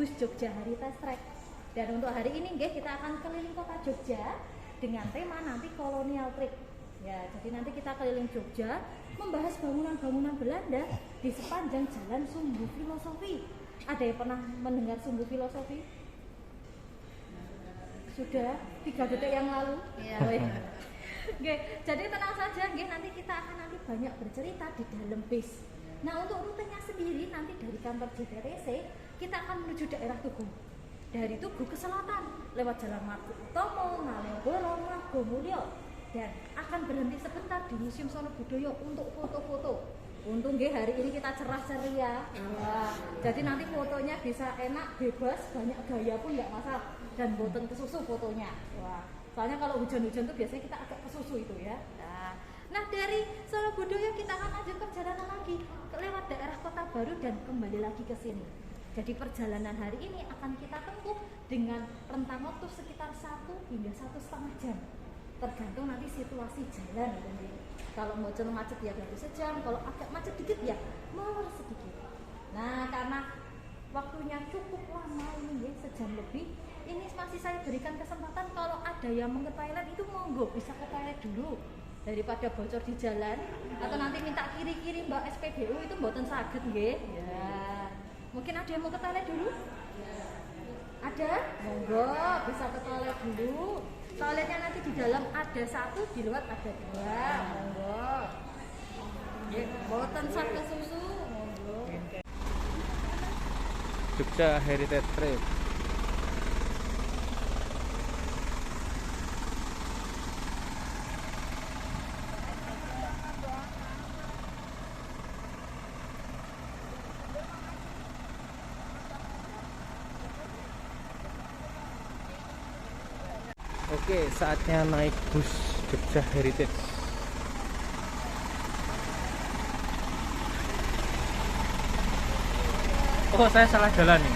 bus Jogja Heritage Track. Dan untuk hari ini kita akan keliling kota Jogja dengan tema nanti kolonial trip. Ya, jadi nanti kita keliling Jogja membahas bangunan-bangunan Belanda di sepanjang jalan Sumbu Filosofi. Ada yang pernah mendengar Sumbu Filosofi? Sudah 3 detik yang lalu. Ya, jadi tenang saja, nanti kita akan banyak bercerita di dalam bis. Nah, untuk rutenya sendiri nanti dari kantor JTTC kita akan menuju daerah Tugu. Dari Tugu ke selatan lewat Jalan Margo Utomo, Malioboro, Magomulyo, dan akan berhenti sebentar di Museum Sono Budoyo untuk foto-foto. Untung hari ini kita cerah ceria. Wah, jadi nanti fotonya bisa enak, bebas, banyak gaya pun nggak masalah, dan boten kesusu fotonya. Wah, soalnya kalau hujan-hujan tuh biasanya kita agak kesusu itu ya. Nah, dari Sono Budoyo kita akan lanjut perjalanan lagi lewat daerah Kota Baru dan kembali lagi ke sini. Jadi perjalanan hari ini akan kita tempuh dengan rentang waktu sekitar 1 hingga 1,5 jam. Tergantung nanti situasi jalan. Kalau mau macet ya baru sejam, kalau agak macet dikit ya molor sedikit. Nah, karena waktunya cukup lama ini sejam lebih, ini masih saya berikan kesempatan kalau ada yang mau ke toilet itu monggo bisa ke toilet dulu daripada bocor di jalan, atau nanti minta kiri-kiri Mbak SPBU itu mboten saged nggih. Ya. Mungkin ada yang mau ke toilet dulu? Ada? Monggo bisa ke toilet dulu. Toiletnya nanti di dalam ada 1, di luar ada 2. Monggo. Boten sak susu, monggo. Jogja Heritage Trail. Oke, saatnya naik bus Jogja Heritage. Oh, saya salah jalan nih.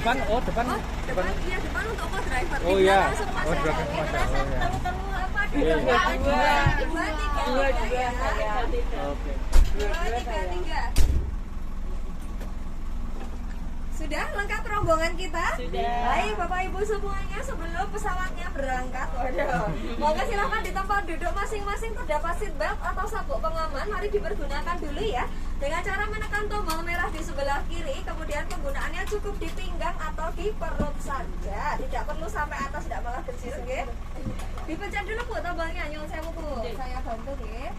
Depan, depan. Iya, depan untuk co-driver. Oh iya. Oh, driver Mas. Temu apa? Iya. 2, 3. Oke. 2, 3. Sudah lengkap rombongan kita? Sudah. Baik, Bapak Ibu semuanya, sebelum pesawatnya berangkat, waduh, monggo silakan di tempat duduk masing-masing terdapat seat belt atau sabuk pengaman. Mari dipergunakan dulu ya. Dengan cara menekan tombol merah di sebelah kiri, kemudian penggunaannya cukup di pinggang atau di perut saja. Tidak perlu sampai atas, tidak malah bersih, nggih. Dipencet dulu Bu tombolnya, nyuwun sewu Bu. Saya bantu nggih.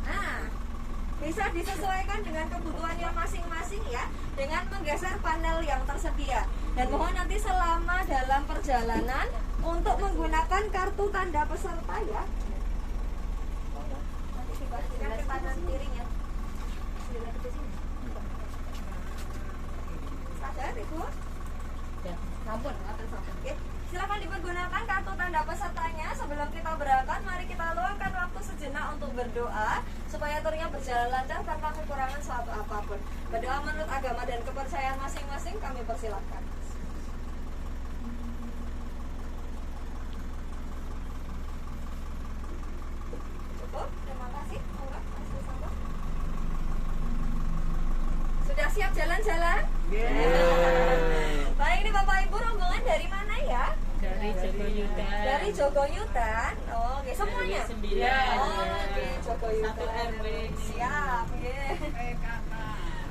Nah, bisa disesuaikan dengan kebutuhannya masing-masing ya, dengan menggeser panel yang tersedia. Dan mohon nanti selama dalam perjalanan untuk menggunakan kartu tanda peserta ya. Nanti dibagikan ke kanan kirinya. Sadar Ibu? Ya, sampun, akan sampun. Oke. Silakan dipergunakan kartu tanda pesertanya. Sebelum kita berangkat, mari kita luangkan waktu sejenak untuk berdoa supaya turnya berjalan lancar tanpa kekurangan suatu apapun. Berdoa menurut agama dan kepercayaan masing-masing, kami persilahkan. Cukup, terima kasih. Enggak, masih sama. Sudah siap jalan-jalan? Baik, ini Bapak Ibu rombongan dari mana ya? Dari Jogoyudan. Dari Jogoyudan. Oh, oke, semuanya. Dari 9. Oh, oke, Jogoyudan. 1 RW. Siap, nggih.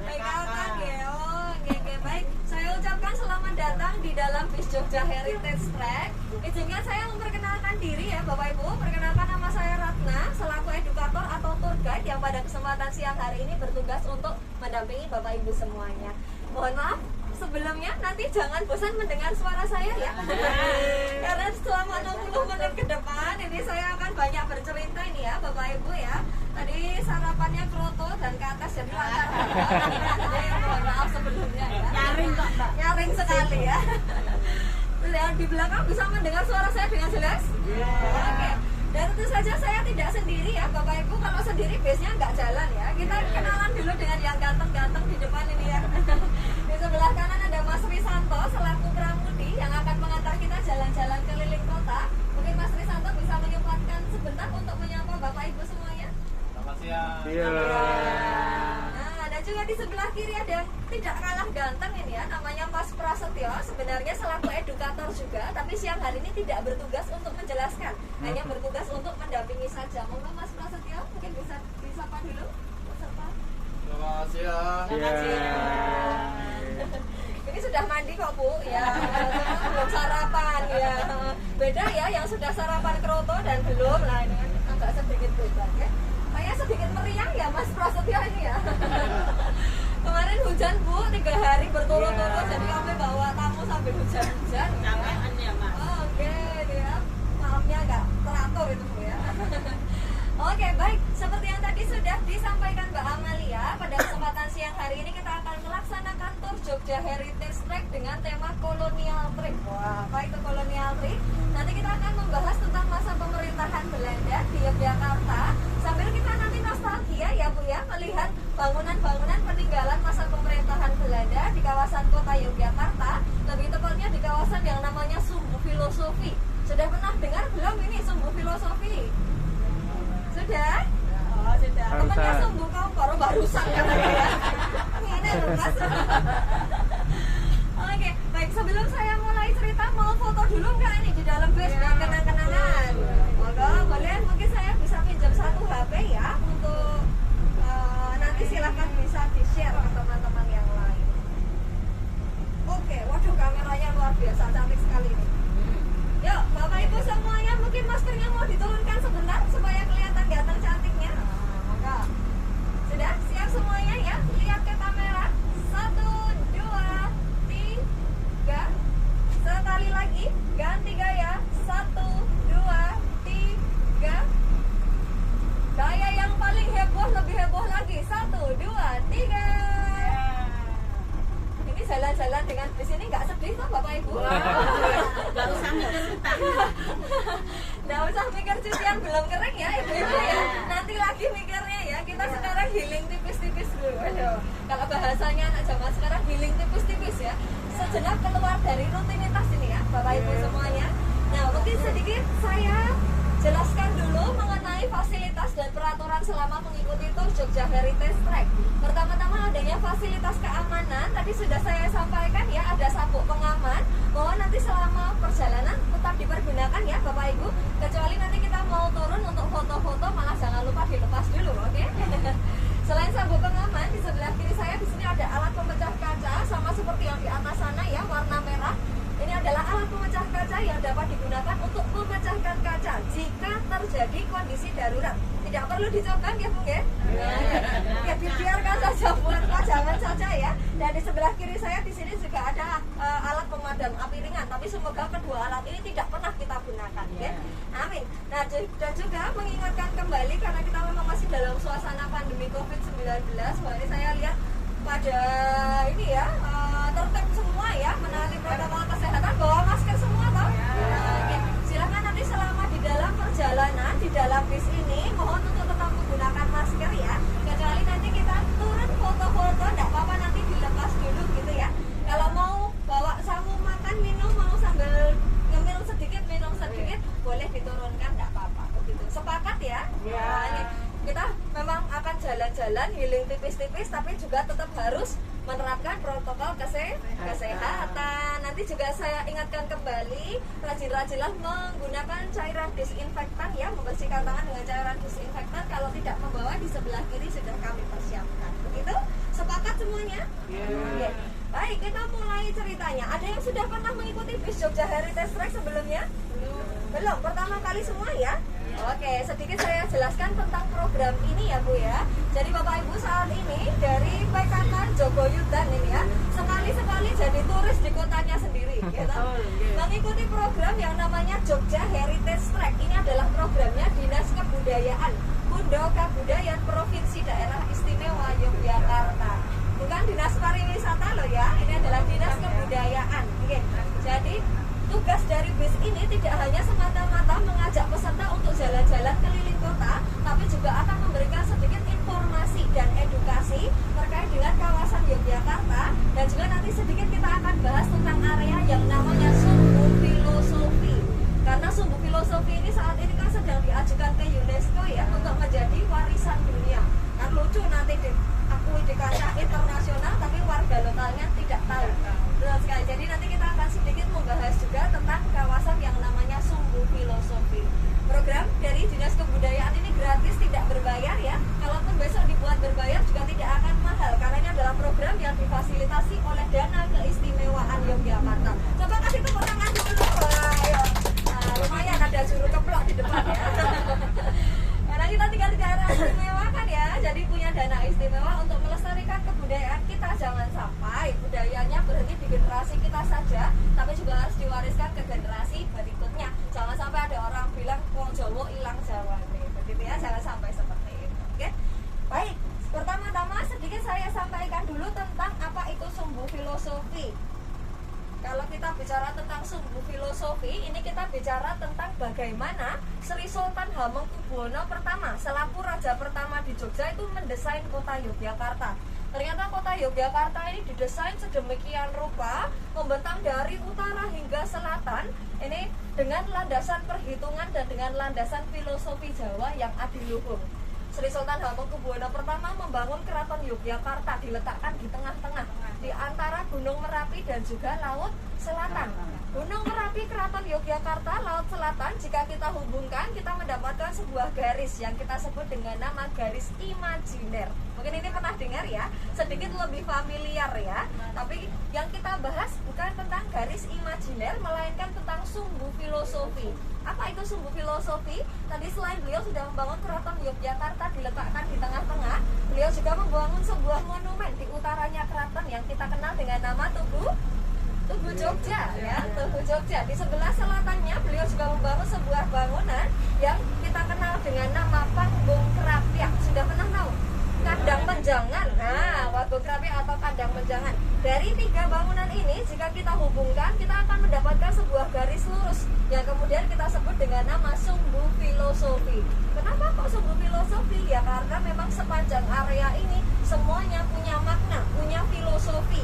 PKK nggih. Oh, nggih, baik. Saya ucapkan selamat datang di dalam bis Jogja Heritage Track. Izinkan saya memperkenalkan diri ya, Bapak Ibu. Perkenalkan, nama saya Ratna, selaku edukator atau tour guide yang pada kesempatan siang hari ini bertugas untuk mendampingi Bapak Ibu semuanya. Mohon maaf, sebelumnya nanti jangan bosan mendengar suara saya ya. Karena selama 60 menit ke depan ini saya akan banyak bercerita ini ya Bapak Ibu ya. Tadi sarapannya kroto dan ke atas jadi lancar. Mohon maaf sebelumnya ya. Nyaring kok, Mbak. Nyaring sekali ya. Yang di belakang bisa mendengar suara saya dengan jelas? Oke. Dan tentu saja saya tidak sendiri ya Bapak Ibu. Kalau sendiri biasanya nggak jalan ya. Kita kenalan dulu dengan yang ganteng-ganteng di depan ini ya. Di sebelah kanan ada Mas Risanto selaku pramudi yang akan mengantar kita jalan-jalan keliling kota. Mungkin Mas Risanto bisa menyempatkan sebentar untuk menyapa Bapak Ibu semuanya. Selamat siang. Iya. Nah, dan juga di sebelah kiri ada yang tidak kalah ganteng ini ya, namanya Mas Prasetyo. Sebenarnya selaku edukator juga, tapi siang hari ini tidak bertugas untuk menjelaskan, hanya bertugas untuk mendampingi saja. Monggo Mas Prasetyo, mungkin bisa disapa dulu peserta. Selamat siang. Iya. Ini sudah mandi kok Bu, ya belum sarapan ya. Beda ya yang sudah sarapan kroto dan belum, lah ini kan agak sedikit beda ya. Saya sedikit meriang ya Mas Prasetyo ini ya. Kemarin hujan Bu, 3 hari berturut-turut, jadi kami bawa tamu sambil hujan-hujan. Capean ya, Mas. Oke, ya. Malamnya agak teratur itu Bu ya. Oke, baik. Seperti yang tadi sudah disampaikan Mbak Amalia, pada kesempatan siang hari ini kita akan melaksanakan Tour Jogja Heritage Trek dengan tema Colonial Trip. Wah, apa itu Colonial Trip? Nanti kita akan membahas tentang masa pemerintahan Belanda di Yogyakarta, sambil kita nanti nostalgia ya Bu ya, melihat bangunan-bangunan peninggalan masa pemerintahan Belanda di kawasan kota Yogyakarta, lebih tepatnya di kawasan yang namanya Sumbu Filosofi. Sudah pernah dengar belum ini Sumbu Filosofi? Sudah? Oh, sudah. Temennya Sumbu Kompor barusan katanya ya. Ini Lukas. Oke, baik, sebelum saya mulai cerita, mau foto dulu nggak ini di dalam bus buat kenang-kenangan? Monggo, boleh, mungkin saya bisa pinjam 1 HP ya untuk nanti silahkan bisa di-share ke teman-teman yang lain. Oke, waduh kameranya luar biasa, cantik sekali nih. Yuk, Bapak Ibu semuanya, mungkin maskernya mau diturunkan sebentar supaya kelihatan ganteng cantiknya. Monggo. Sudah siap semuanya ya? Lihat ke kamera. 1, 2, 3. Sekali lagi, ganti gaya. 1, 2, 3. Gaya yang paling heboh, lebih heboh lagi. 1, 2, 3. Ini jalan-jalan dengan bis ini nggak sedih toh Bapak Ibu? Gak usah mikir utang. Nggak usah mikir cucian belum kering ya Ibu-ibu ya. Nanti lagi mikirnya ya. Kita sekarang healing tipis-tipis dulu. Aduh. Kalau bahasanya anak zaman sekarang healing tipis-tipis ya. Sejenak keluar dari rutinitas ini ya Bapak Ibu semuanya. Nah, mungkin sedikit saya jelaskan dulu mengenai fasilitas dan peraturan selama mengikuti Tour Jogja Heritage Trek. Pertama-tama adanya fasilitas keamanan. Tadi sudah saya sampaikan ya, ada sabuk pengaman. Mohon nanti selama perjalanan tetap dipergunakan ya Bapak Ibu. Kecuali nanti kita mau turun untuk foto-foto, malah jangan lupa dilepas dulu, oke? Selain sabuk pengaman, di sebelah kiri saya di sini ada alat pemecah kaca, sama seperti yang di atas sana ya, warna merah. Ini adalah alat pemecah kaca yang dapat digunakan untuk memecahkan kaca jika terjadi kondisi darurat. Tidak perlu dicoba ya Bu ya? Ya dibiarkan saja buat pajangan saja ya. Dan di sebelah kiri saya di sini juga ada alat pemadam api ringan. Tapi semoga kedua alat ini tidak pernah kita gunakan ya. Amin. Nah, dan juga mengingatkan kembali karena kita memang masih dalam suasana pandemi COVID-19. Wah, ini saya lihat pada ini ya tertib semua ya, menaati protokol kesehatan, bawa masker semua toh. Oke. Silakan nanti selama di dalam perjalanan di dalam bis ini mohon untuk tetap menggunakan masker ya. Kecuali nanti kita turun foto-foto, enggak apa-apa nanti dilepas dulu gitu ya. Kalau mau bawa samu makan minum, mau sambil ngemil sedikit minum sedikit, boleh diturunkan enggak apa-apa begitu. Sepakat ya? Nah, ini kita memang akan jalan-jalan healing tipis-tipis tapi juga tetap harus menerapkan protokol kesehatan. Nanti juga saya ingatkan kembali, rajin-rajinlah menggunakan cairan disinfektan ya, membersihkan tangan dengan cairan disinfektan. Kalau tidak membawa, di sebelah kiri sudah kami persiapkan. Begitu? Sepakat semuanya? Oke. Baik, kita mulai ceritanya. Ada yang sudah pernah mengikuti bis Jogja Heritage Trek sebelumnya? Belum? Pertama kali semua ya? Oke, sedikit saya jelaskan tentang program ini ya Bu ya. Jadi Bapak Ibu saat ini dari PKK Jogoyudan ini ya, sekali-sekali jadi kotanya sendiri, gitu. Mengikuti program yang namanya Jogja Heritage Track. Ini adalah programnya Dinas Kebudayaan Mundo Kabudayan Provinsi Daerah Istimewa Yogyakarta. Bukan Dinas Pariwisata loh ya, ini adalah Dinas Kebudayaan. Oke. Jadi tugas dari bis ini tidak hanya semata-mata mengajak peserta untuk jalan-jalan keliling kota, tapi juga akan memberikan sedikit informasi dan edukasi terkait dengan kawasan Yogyakarta, dan juga nanti sedikit kita akan bahas tentang area yang namanya Sumbu Filosofi. Karena Sumbu Filosofi ini saat ini kan sedang diajukan ke UNESCO ya untuk menjadi warisan dunia. Kan lucu nanti diakui di kancah internasional tapi warga lokalnya tidak tahu. Betul sekali. Jadi nanti kita akan sedikit membahas juga tentang kawasan yang namanya Sumbu Filosofi. Program dari Dinas Kebudayaan ini gratis, tidak berbayar ya. Kalaupun besok dibuat berbayar juga tidak akan mahal, karena ini adalah program yang difasilitasi oleh Dana Keistimewaan Yogyakarta. Coba kasih tepuk tangan dulu. Ayo. Nah, lumayan ada juru keplok di depan ya. Karena kita tinggal di daerah istimewa kan ya, jadi punya dana istimewa untuk melestarikan kebudayaan kita. Jangan sampai budayanya berhenti di generasi kita saja, tapi juga harus diwariskan ke generasi berikutnya. Jangan sampai ada orang bilang wong Jawa ilang Jawa nih, begitu ya, jangan sampai seperti itu. Oke, baik. Pertama-tama sedikit saya sampaikan dulu tentang apa itu Sumbu Filosofi. Kalau kita bicara tentang Sumbu Filosofi, ini kita bicara tentang bagaimana Sri Sultan Hamengkubuwono I selaku raja pertama di Jogja itu mendesain kota Yogyakarta. Ternyata kota Yogyakarta ini didesain sedemikian rupa, membentang dari utara hingga selatan, ini dengan landasan perhitungan dan dengan landasan filosofi Jawa yang adiluhung. Sri Sultan Hamengkubuwono I membangun keraton Yogyakarta, diletakkan di tengah-tengah di antara Gunung Merapi dan juga Laut Selatan. Gunung Merapi, Keraton Yogyakarta, Laut Selatan, jika kita hubungkan, kita mendapatkan sebuah garis yang kita sebut dengan nama garis imajiner. Mungkin ini pernah dengar ya, sedikit lebih familiar ya. Tapi yang kita bahas bukan tentang garis imajiner, melainkan tentang Sumbu Filosofi. Apa itu Sumbu Filosofi? Tadi selain beliau sudah membangun Keraton Yogyakarta diletakkan di tengah-tengah, beliau juga membangun sebuah monumen di utaranya keraton yang kita kenal dengan nama Tugu Jogja ya, Tugu Jogja. Di sebelah selatannya beliau juga membangun sebuah bangunan yang kita kenal dengan nama Panggung Krapyak. Sudah pernah tahu? Kandang Menjangan. Nah, Wagong Krapyak atau Kandang Menjangan. Dari tiga bangunan ini jika kita hubungkan, kita akan mendapatkan sebuah garis lurus yang kemudian kita sebut dengan nama Sumbu Filosofi. Kenapa kok Sumbu Filosofi? Ya karena memang sepanjang area ini semuanya punya makna, punya filosofi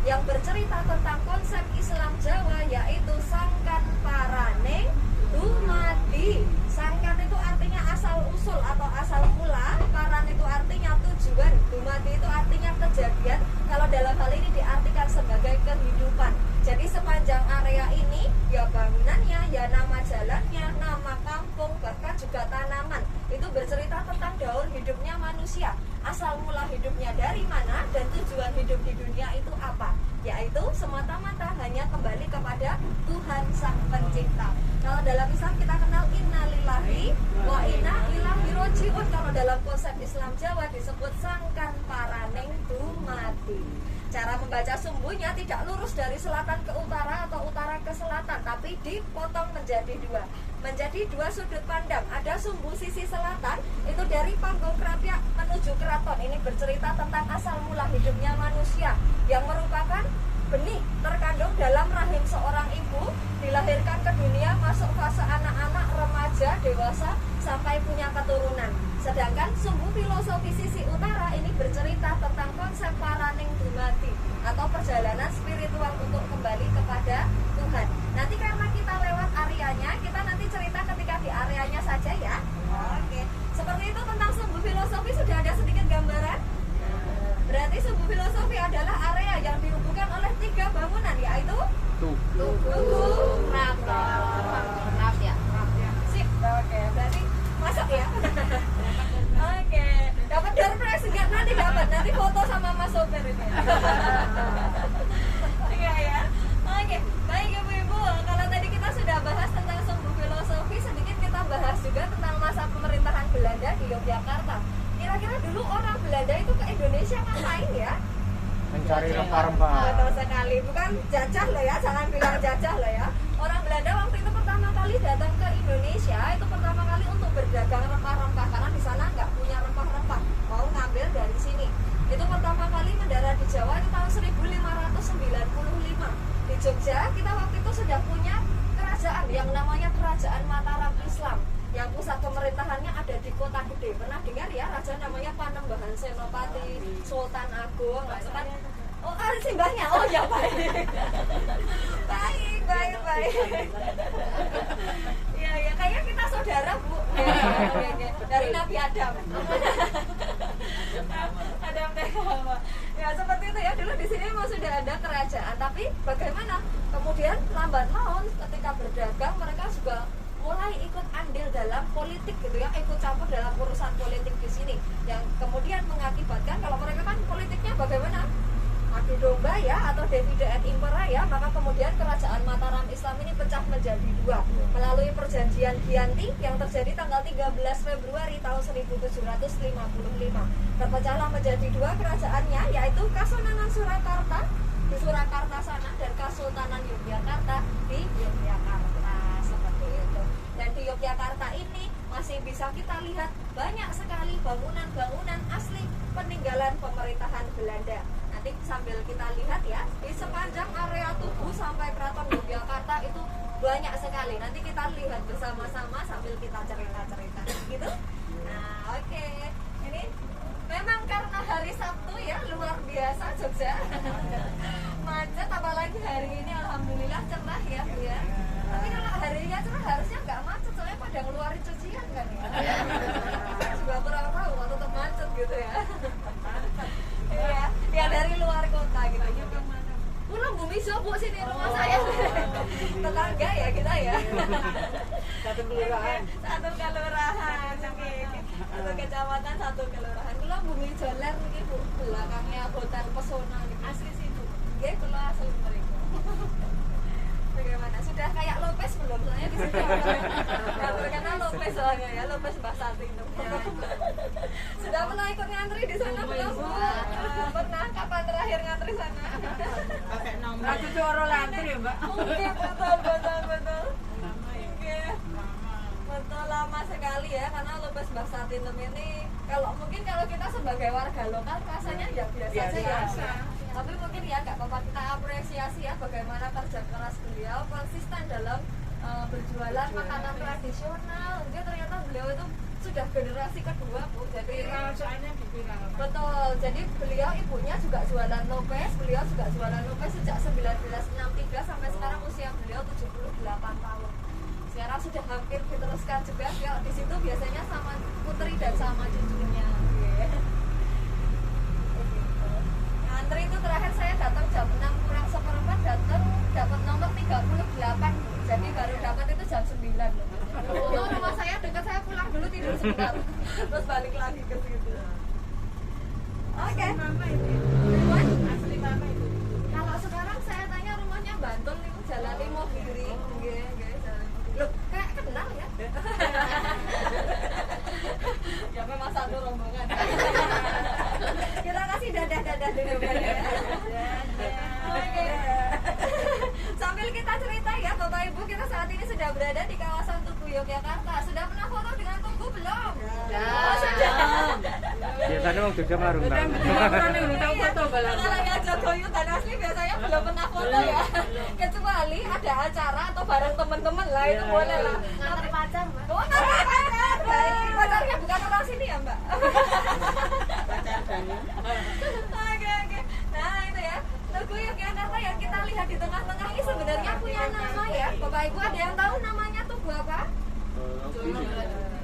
yang bercerita tentang konsep Islam Jawa, yaitu Sangkan Paraneng Dumadi. Sangkan itu artinya asal usul atau asal mula, paran itu artinya tujuan, dumadi itu artinya kejadian. Kalau dalam hal ini diartikan sebagai kehidupan. Jadi sepanjang area ini ya bangunannya, ya nama jalannya, nama kampung, bahkan juga tanaman itu bercerita tentang daur hidupnya manusia, asal mula hidupnya dari mana dan tujuan hidup di dunia itu apa, yaitu semata-mata hanya kembali kepada Tuhan Sang Pencipta. Kalau dalam Islam kita kenal innalillahi wa inna ilaihi raji'un. Kalau dalam konsep Islam Jawa disebut Sangkan Paraneng Dumadi. Cara membaca sumbunya tidak lurus dari selatan ke utara atau utara ke selatan, tapi dipotong menjadi dua sudut pandang. Ada sumbu sisi selatan itu dari Panggung Krapyak menuju keraton. Ini bercerita tentang asal mula hidupnya manusia yang merupakan benih terkandung dalam rahim seorang ibu, dilahirkan ke dunia, masuk fase anak-anak, remaja, dewasa, sampai punya keturunan. Sedangkan Sumbu Filosofi sisi utara ini bercerita tentang konsep Paraneng Dumadi atau perjalanan spiritual untuk kembali kepada Tuhan. Nanti karena kita lewat areanya, kita nanti cerita ketika di areanya saja ya. Oke, seperti itu tentang Sumbu Filosofi. Sudah ada sedikit gambaran? Berarti Sumbu Filosofi adalah area yang dihubungkan oleh tiga bangunan, yaitu Tugu Krapyak. Sip, oke, berarti masuk ya. Oke, dapat door prize enggak? Nanti foto sama Mas Sopir ini. Iya ya. Oke, baik ibu-ibu. Kalau tadi kita sudah bahas tentang Sumbu Filosofi, sedikit kita bahas juga tentang masa pemerintahan Belanda di Yogyakarta. Kira-kira dulu orang Belanda itu ke Indonesia ngapain ya? Mencari rempah-rempah. Betul sekali. bukan jajah loh ya, jangan bilang jajah loh ya. Orang Belanda waktu itu pertama kali datang ke Indonesia itu pertama kali untuk berdagang rempah-rempah karena di sana nggak punya rempah-rempah, mau ngambil dari sini. Itu pertama kali mendarat di Jawa itu tahun 1595 di Jogja. Kita waktu itu sudah punya kerajaan yang namanya Kerajaan Mataram Islam, yang pusat pemerintahannya ada di Kota Gede. Pernah dengar ya raja namanya Panembahan Senopati, Sultan Agung, itu kan? Oh, simbahnya. Oh ya, baik. baik. Ya, kayaknya kita saudara, Bu. Ya. Dari Nabi Adam. Adam dan Hawa. Ya, seperti itu ya. Dulu di sini memang sudah ada kerajaan, tapi bagaimana? Kemudian lambat laun ketika berdagang mereka juga mulai ikut andil dalam politik gitu ya, ikut campur dalam urusan politik di sini, yang kemudian mengakibatkan kalau mereka kan politiknya bagaimana? Adu domba ya, atau divide et impera ya, maka kemudian kerajaan Mataram Islam ini pecah menjadi dua melalui perjanjian Giyanti yang terjadi tanggal 13 Februari tahun 1755. Terpecahlah menjadi dua kerajaannya, yaitu Kasunanan Surakarta di Surakarta sana dan Kesultanan Yogyakarta di Yogyakarta, seperti itu. Dan di Yogyakarta ini masih bisa kita lihat banyak sekali bangunan-bangunan asli peninggalan pemerintahan Belanda. Nanti sambil kita lihat ya, di sepanjang area Tugu sampai Keraton Yogyakarta itu banyak sekali. Nanti kita lihat bersama-sama sambil kita cerita-cerita gitu. Nah, oke. Ini memang karena hari Sabtu ya, luar biasa Jogja. Macet, apalagi hari ini alhamdulillah cerah ya, Bu ya. Tapi kalau harinya cerah harusnya nggak macet, soalnya pada ngeluarin cucian kan ya. Saya juga kurang tahu kalau tetap macet gitu ya. Ya dari luar kota gitu. Pulang Bumi Sobo sini rumah saya. Tetangga ya kita ya. Satu kelurahan. Satu kecamatan, satu kelurahan. Pulang Bumi Joler nih Bu, belakangnya Hotel Pesona gitu. Asli sih Bu. Nggih, kula asli mereka. Bagaimana? Sudah kayak Lopez belum? Soalnya di sini yang terkenal Lopez soalnya ya, Lopez Mbak Sati itu. Sudah pernah ikut ngantri di sana belum? Pernah? Kapan terakhir ngantri sana? Pakai nomor. Aku tuh orang ngantri ya Mbak? Mungkin, betul. Betul, lama sekali ya, karena Lopez Mbak Satinum ini kalau kita sebagai warga lokal rasanya ya biasa aja ya. Tapi mungkin ya nggak apa-apa, kita apresiasi ya bagaimana kerja keras beliau konsisten dalam berjualan makanan tradisional. Dia ternyata beliau itu sudah generasi kedua Bu. Jadi betul, jadi beliau ibunya juga jualan Lopez, beliau juga jualan Lopez sejak 1963 sampai sekarang usia beliau 78 tahun. Sekarang sudah hampir diteruskan juga ya, di situ biasanya sama putri dan sama cucunya. Antri itu terakhir saya datang jam 6 kurang seperempat, datang dapat nomor 38, jadi baru dapat itu jam 9 loh. Oh, rumah saya dekat, saya pulang dulu tidur sebentar, terus balik lagi ke situ. Oke. Asli mama itu. Kalau sekarang saya tanya rumahnya Bantul nih, Jalan Imogiri. Loh, kayak kenal ya? Ya memang satu rombongan. Kita kasih dadah-dadah dulu ya. Oke. Sambil kita cerita ya Bapak Ibu, kita saat ini sudah berada di kawasan Tugu Yogyakarta. Sudah pernah foto dengan Tugu belum? Oh, sudah. Biasanya orang Jogja marung tahu. Kalau yang Jogoyu dan asli biasanya belum pernah foto ya. Kecuali ada acara atau bareng teman-teman lah, itu boleh lah. Ngantar pacar Mbak. Oh, ngantar pacar. Baik. Pacarnya bukan orang sini ya Mbak? Pacar banyak. Oke. Nah itu ya, Tugu Yogyakarta yang kita lihat di tengah-tengah ini sebenarnya punya nama ya. Bapak Ibu ada yang tahu namanya Tugu apa?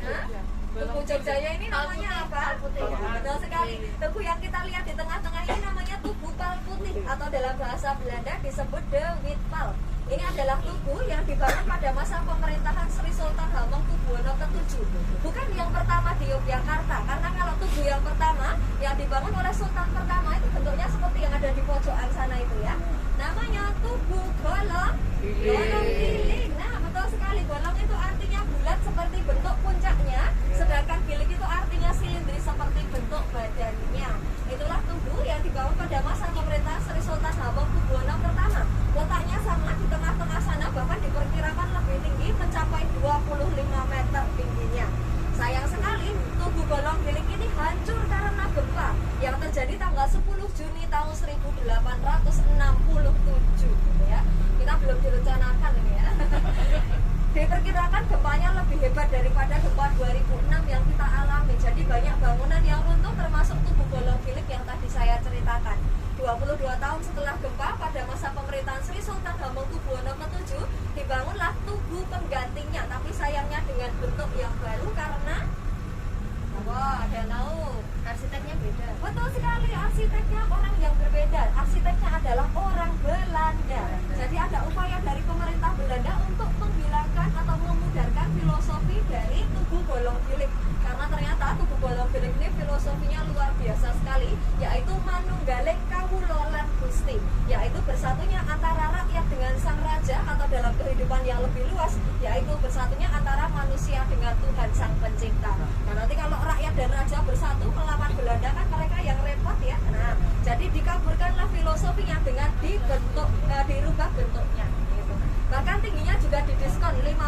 Hah? Tugu Jogjaya ini namanya apa? Betul sekali. Tugu yang kita lihat di tengah-tengah ini namanya Tugu Palputih, atau dalam bahasa Belanda disebut De Witpal. Ini adalah tugu yang dibangun pada masa pemerintahan Sri Sultan Hamengkubuwono ke-7. Bukan yang pertama di Yogyakarta, karena kalau tugu yang pertama yang dibangun oleh Sultan pertama itu bentuknya seperti yang ada di pojokan sana itu ya. Namanya Tugu Golong Giling. Nah, betul sekali. Golong itu artinya bulat seperti bentuk puncaknya, sedangkan giling itu artinya silindris seperti bentuk badannya. Itulah tugu yang dibangun pada masa pemerintahan Sri Sultan Hamengkubuwono pertama. lebih hebat daripada gempa 2006 yang kita alami. Jadi banyak bangunan yang runtuh termasuk tugu Bolong Gilik yang tadi saya ceritakan. 22 tahun setelah gempa pada masa pemerintahan Sri Sultan Hamengkubuwono ke-7 dibangunlah tugu penggantinya, tapi sayangnya dengan bentuk yang baru karena wah, ada tahu Arsiteknya beda. betul sekali, arsiteknya orang yang berbeda. Arsiteknya adalah orang Belanda. Jadi ada upaya dari pemerintah Belanda untuk menghilangkan atau memudarkan filosofi dari tugu Bolong Gilik. Karena ternyata tugu Bolong Gilik ini filosofinya luar biasa sekali, yaitu manunggaling kawula lan Gusti, yaitu bersatunya antara rakyat dengan sang raja, atau dalam kehidupan yang lebih luas yaitu bersatunya antara manusia dengan Tuhan sang pencipta. Nah, nanti kalau rakyat dan raja bersatu melawan Belanda kan mereka yang repot ya. Nah, jadi dikaburkanlah filosofinya dengan dirubah bentuknya gitu. Bahkan tingginya juga didiskon 50%.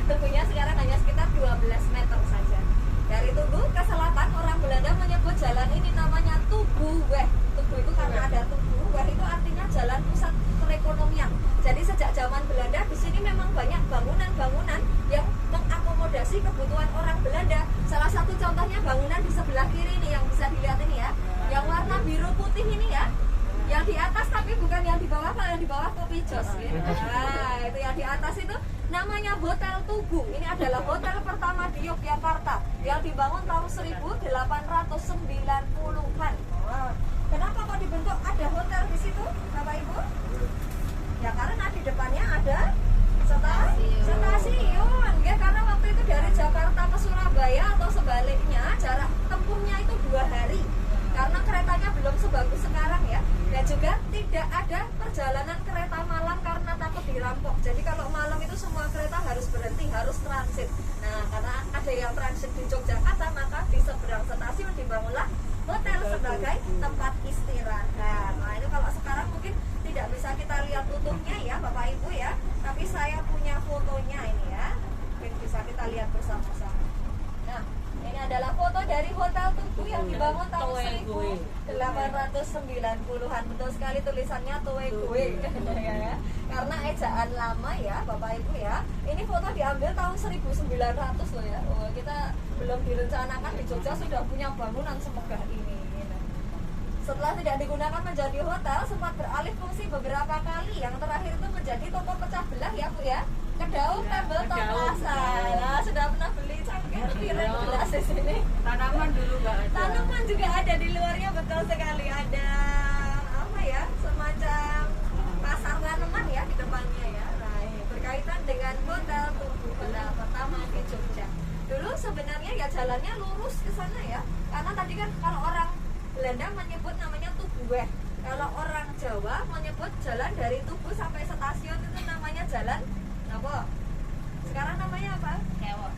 Tubuhnya sekarang hanya sekitar 12 meter saja. Dari Tugu ke selatan, orang Belanda menyebut jalan ini namanya Tugu Weh. Tugu itu karena ada Tugu, Weh itu artinya jalan pusat perekonomian. Jadi sejak zaman Belanda di sini memang banyak bangunan-bangunan yang mengakomodasi kebutuhan orang Belanda. Salah satu contohnya bangunan di sebelah kiri ini yang bisa dilihat ini ya, yang warna biru putih ini ya. Yang di atas tapi bukan yang di bawah, kalau yang di bawah kopi jos gitu. Nah, itu yang di atas itu namanya Hotel Tugu. Ini adalah hotel pertama di Yogyakarta yang dibangun tahun 1890-an. Kenapa kok dibentuk ada hotel di situ, Bapak Ibu? Ya karena di depannya ada stasiun. Ya, karena waktu itu dari Jakarta ke Surabaya atau sebaliknya jarak tempuhnya itu 2 hari. Karena keretanya belum sebagus sekarang ya. Dan juga tidak ada perjalanan kereta malam karena takut dirampok. Jadi kalau malam itu semua kereta harus berhenti, harus transit. Nah, karena ada yang transit di Yogyakarta, maka di seberang stasiun dibangunlah hotel sebagai tempat istirahat. Nah, itu kalau sekarang mungkin tidak bisa kita lihat utuhnya ya Bapak Ibu ya. Tapi saya punya fotonya ini ya. Mungkin bisa kita lihat bersama-sama. Nah, ini adalah foto dari Hotel Tugu yang dibangun tahun 1890-an. Betul sekali tulisannya Toe Gue. Ya. Karena ejaan lama ya Bapak Ibu ya. Ini foto diambil tahun 1900 loh ya. Oh, kita belum direncanakan di Jogja sudah punya bangunan semegah ini. Setelah tidak digunakan menjadi hotel, sempat beralih fungsi beberapa kali. Yang terakhir itu menjadi toko pecah belah ya Bu ya. Kedau Tebel Toplaza. Nah, sudah pernah beli cangkir piring gelas di sini. Tanaman dulu nggak ada. Tanaman juga ada di luarnya, betul sekali. Ada apa ya? Semacam pasar tanaman ya di depannya ya. Nah, ini berkaitan dengan Hotel Tugu, hotel pertama di Jogja. Dulu sebenarnya ya jalannya lurus ke sana ya. Karena tadi kan kalau orang Belanda menyebut namanya Tugu Weh. Kalau orang Jawa menyebut jalan dari Tugu sampai stasiun itu namanya jalan apa? Sekarang namanya apa? Kewo.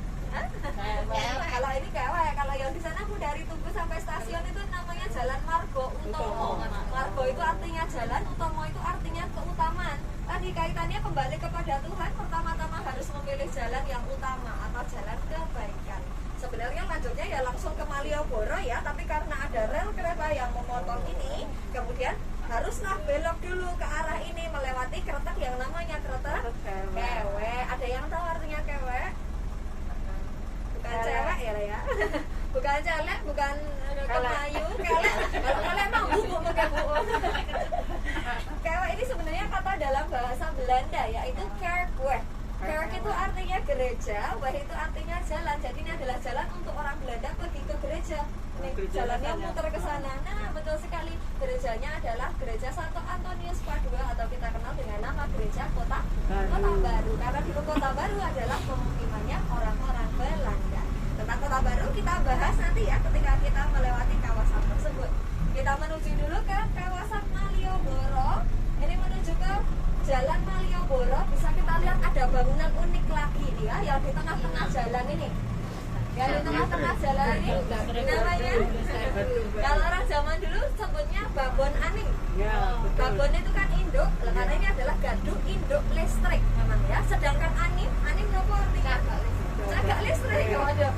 Kalau ini Kewo ya. Kalau yang di sana Bu dari Tugu sampai stasiun itu namanya Jalan Margo Utomo. Margo itu artinya jalan, Utomo itu artinya keutamaan. Tadi kaitannya kembali kepada Tuhan, pertama-tama harus memilih jalan yang utama atau jalan kebaikan. Sebenarnya lanjutnya ya langsung ke Malioboro ya, tapi karena ada rel kereta yang memotong ini, kemudian haruslah belok dulu ke arah ini melewati kretek yang namanya kretek Kewe. Ada yang tahu artinya Kewe? Bukan cewek ya. Bukan celek, bukan kemayu, kelek. Kalau kelek mah buku pakai buku. Kewe ini sebenarnya kata dalam bahasa Belanda yaitu kerkweg. Kerk itu artinya gereja, weh itu artinya jalan. Jadi ini adalah jalan untuk orang Belanda pergi ke gereja. Ini jalannya muter ke sana. Nah, betul sekali. Gerejanya adalah Gereja Santo Antonius Padua atau kita kenal dengan nama Gereja Kota Baru. Karena dulu Kota Baru adalah pemukimannya orang-orang Belanda. Tentang Kota Baru kita bahas nanti ya ketika kita melewati kawasan tersebut. Kita menuju dulu ke kawasan Malioboro. Ini menuju ke Jalan Malioboro. Bisa kita lihat ada bangunan unik lagi nih ya, yang di tengah-tengah jalan ini. Yang di tengah-tengah jalan ini namanya, kalau orang zaman dulu sebutnya babon aning. Babon itu kan induk, karena ini adalah gaduk induk listrik memang ya. Sedangkan anim apa artinya? Cagak listrik. Waduh.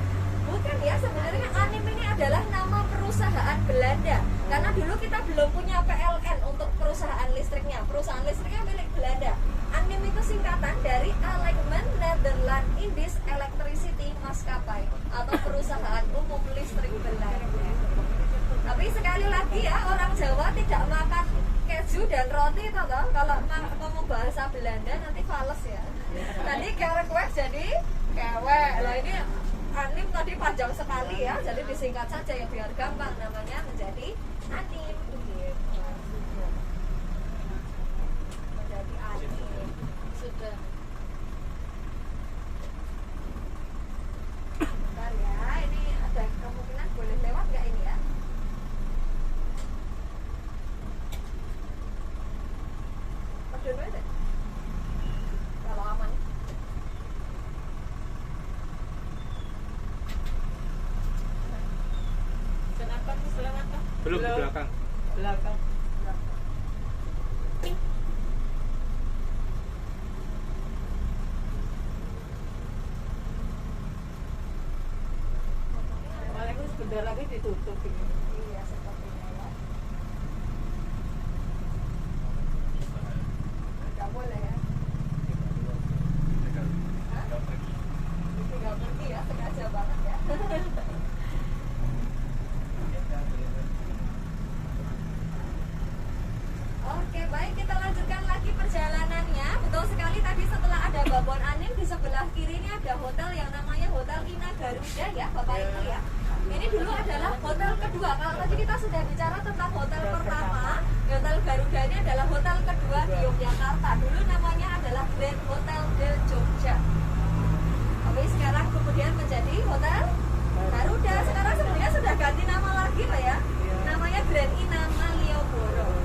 Bukan ya, sebenarnya anim ini adalah nama perusahaan Belanda. Karena dulu kita belum punya PLN untuk perusahaan listriknya. Perusahaan listriknya milik Belanda. Anim ANIM itu singkatan dari Alignment Nederland Indisch Electricity Maskapai atau Perusahaan Umum Listrik Belanda. Tapi sekali lagi ya, orang Jawa tidak makan keju dan roti itu toh. Kalau ngomong bahasa Belanda nanti fales ya. Tadi kewek jadi kewek. Lah ini ANIM tadi panjang sekali ya, jadi disingkat saja ya biar gampang, namanya menjadi ANIM gitu. Menjadi ANIM. Sudah. Bentar ya, ini ada kemungkinan boleh lewat nggak ini ya? Aduh, deh. Kalau aman. Kenapa nih selamat? Belum di belakang. Belakang. Malah itu sebentar lagi ditutup ini. Iya, sepertinya ya. Nggak boleh ya? Hah? Ini nggak pergi ya, sengaja banget ya. Oke, baik, kita lanjutkan lagi perjalanannya. Betul sekali, tadi setelah ada Babon ANIM, di sebelah kiri ini ada hotel yang namanya Hotel Ina Garuda ya Bapak Ibu ya. Ini dulu adalah hotel kedua. Kalau tadi kita sudah bicara tentang hotel pertama, Hotel Garuda ini adalah hotel kedua di Yogyakarta. Dulu namanya adalah Grand Hotel de Jogja. Tapi sekarang kemudian menjadi Hotel Garuda. Sekarang sebenarnya sudah ganti nama lagi Pak ya. Namanya Grand Ina Malioboro.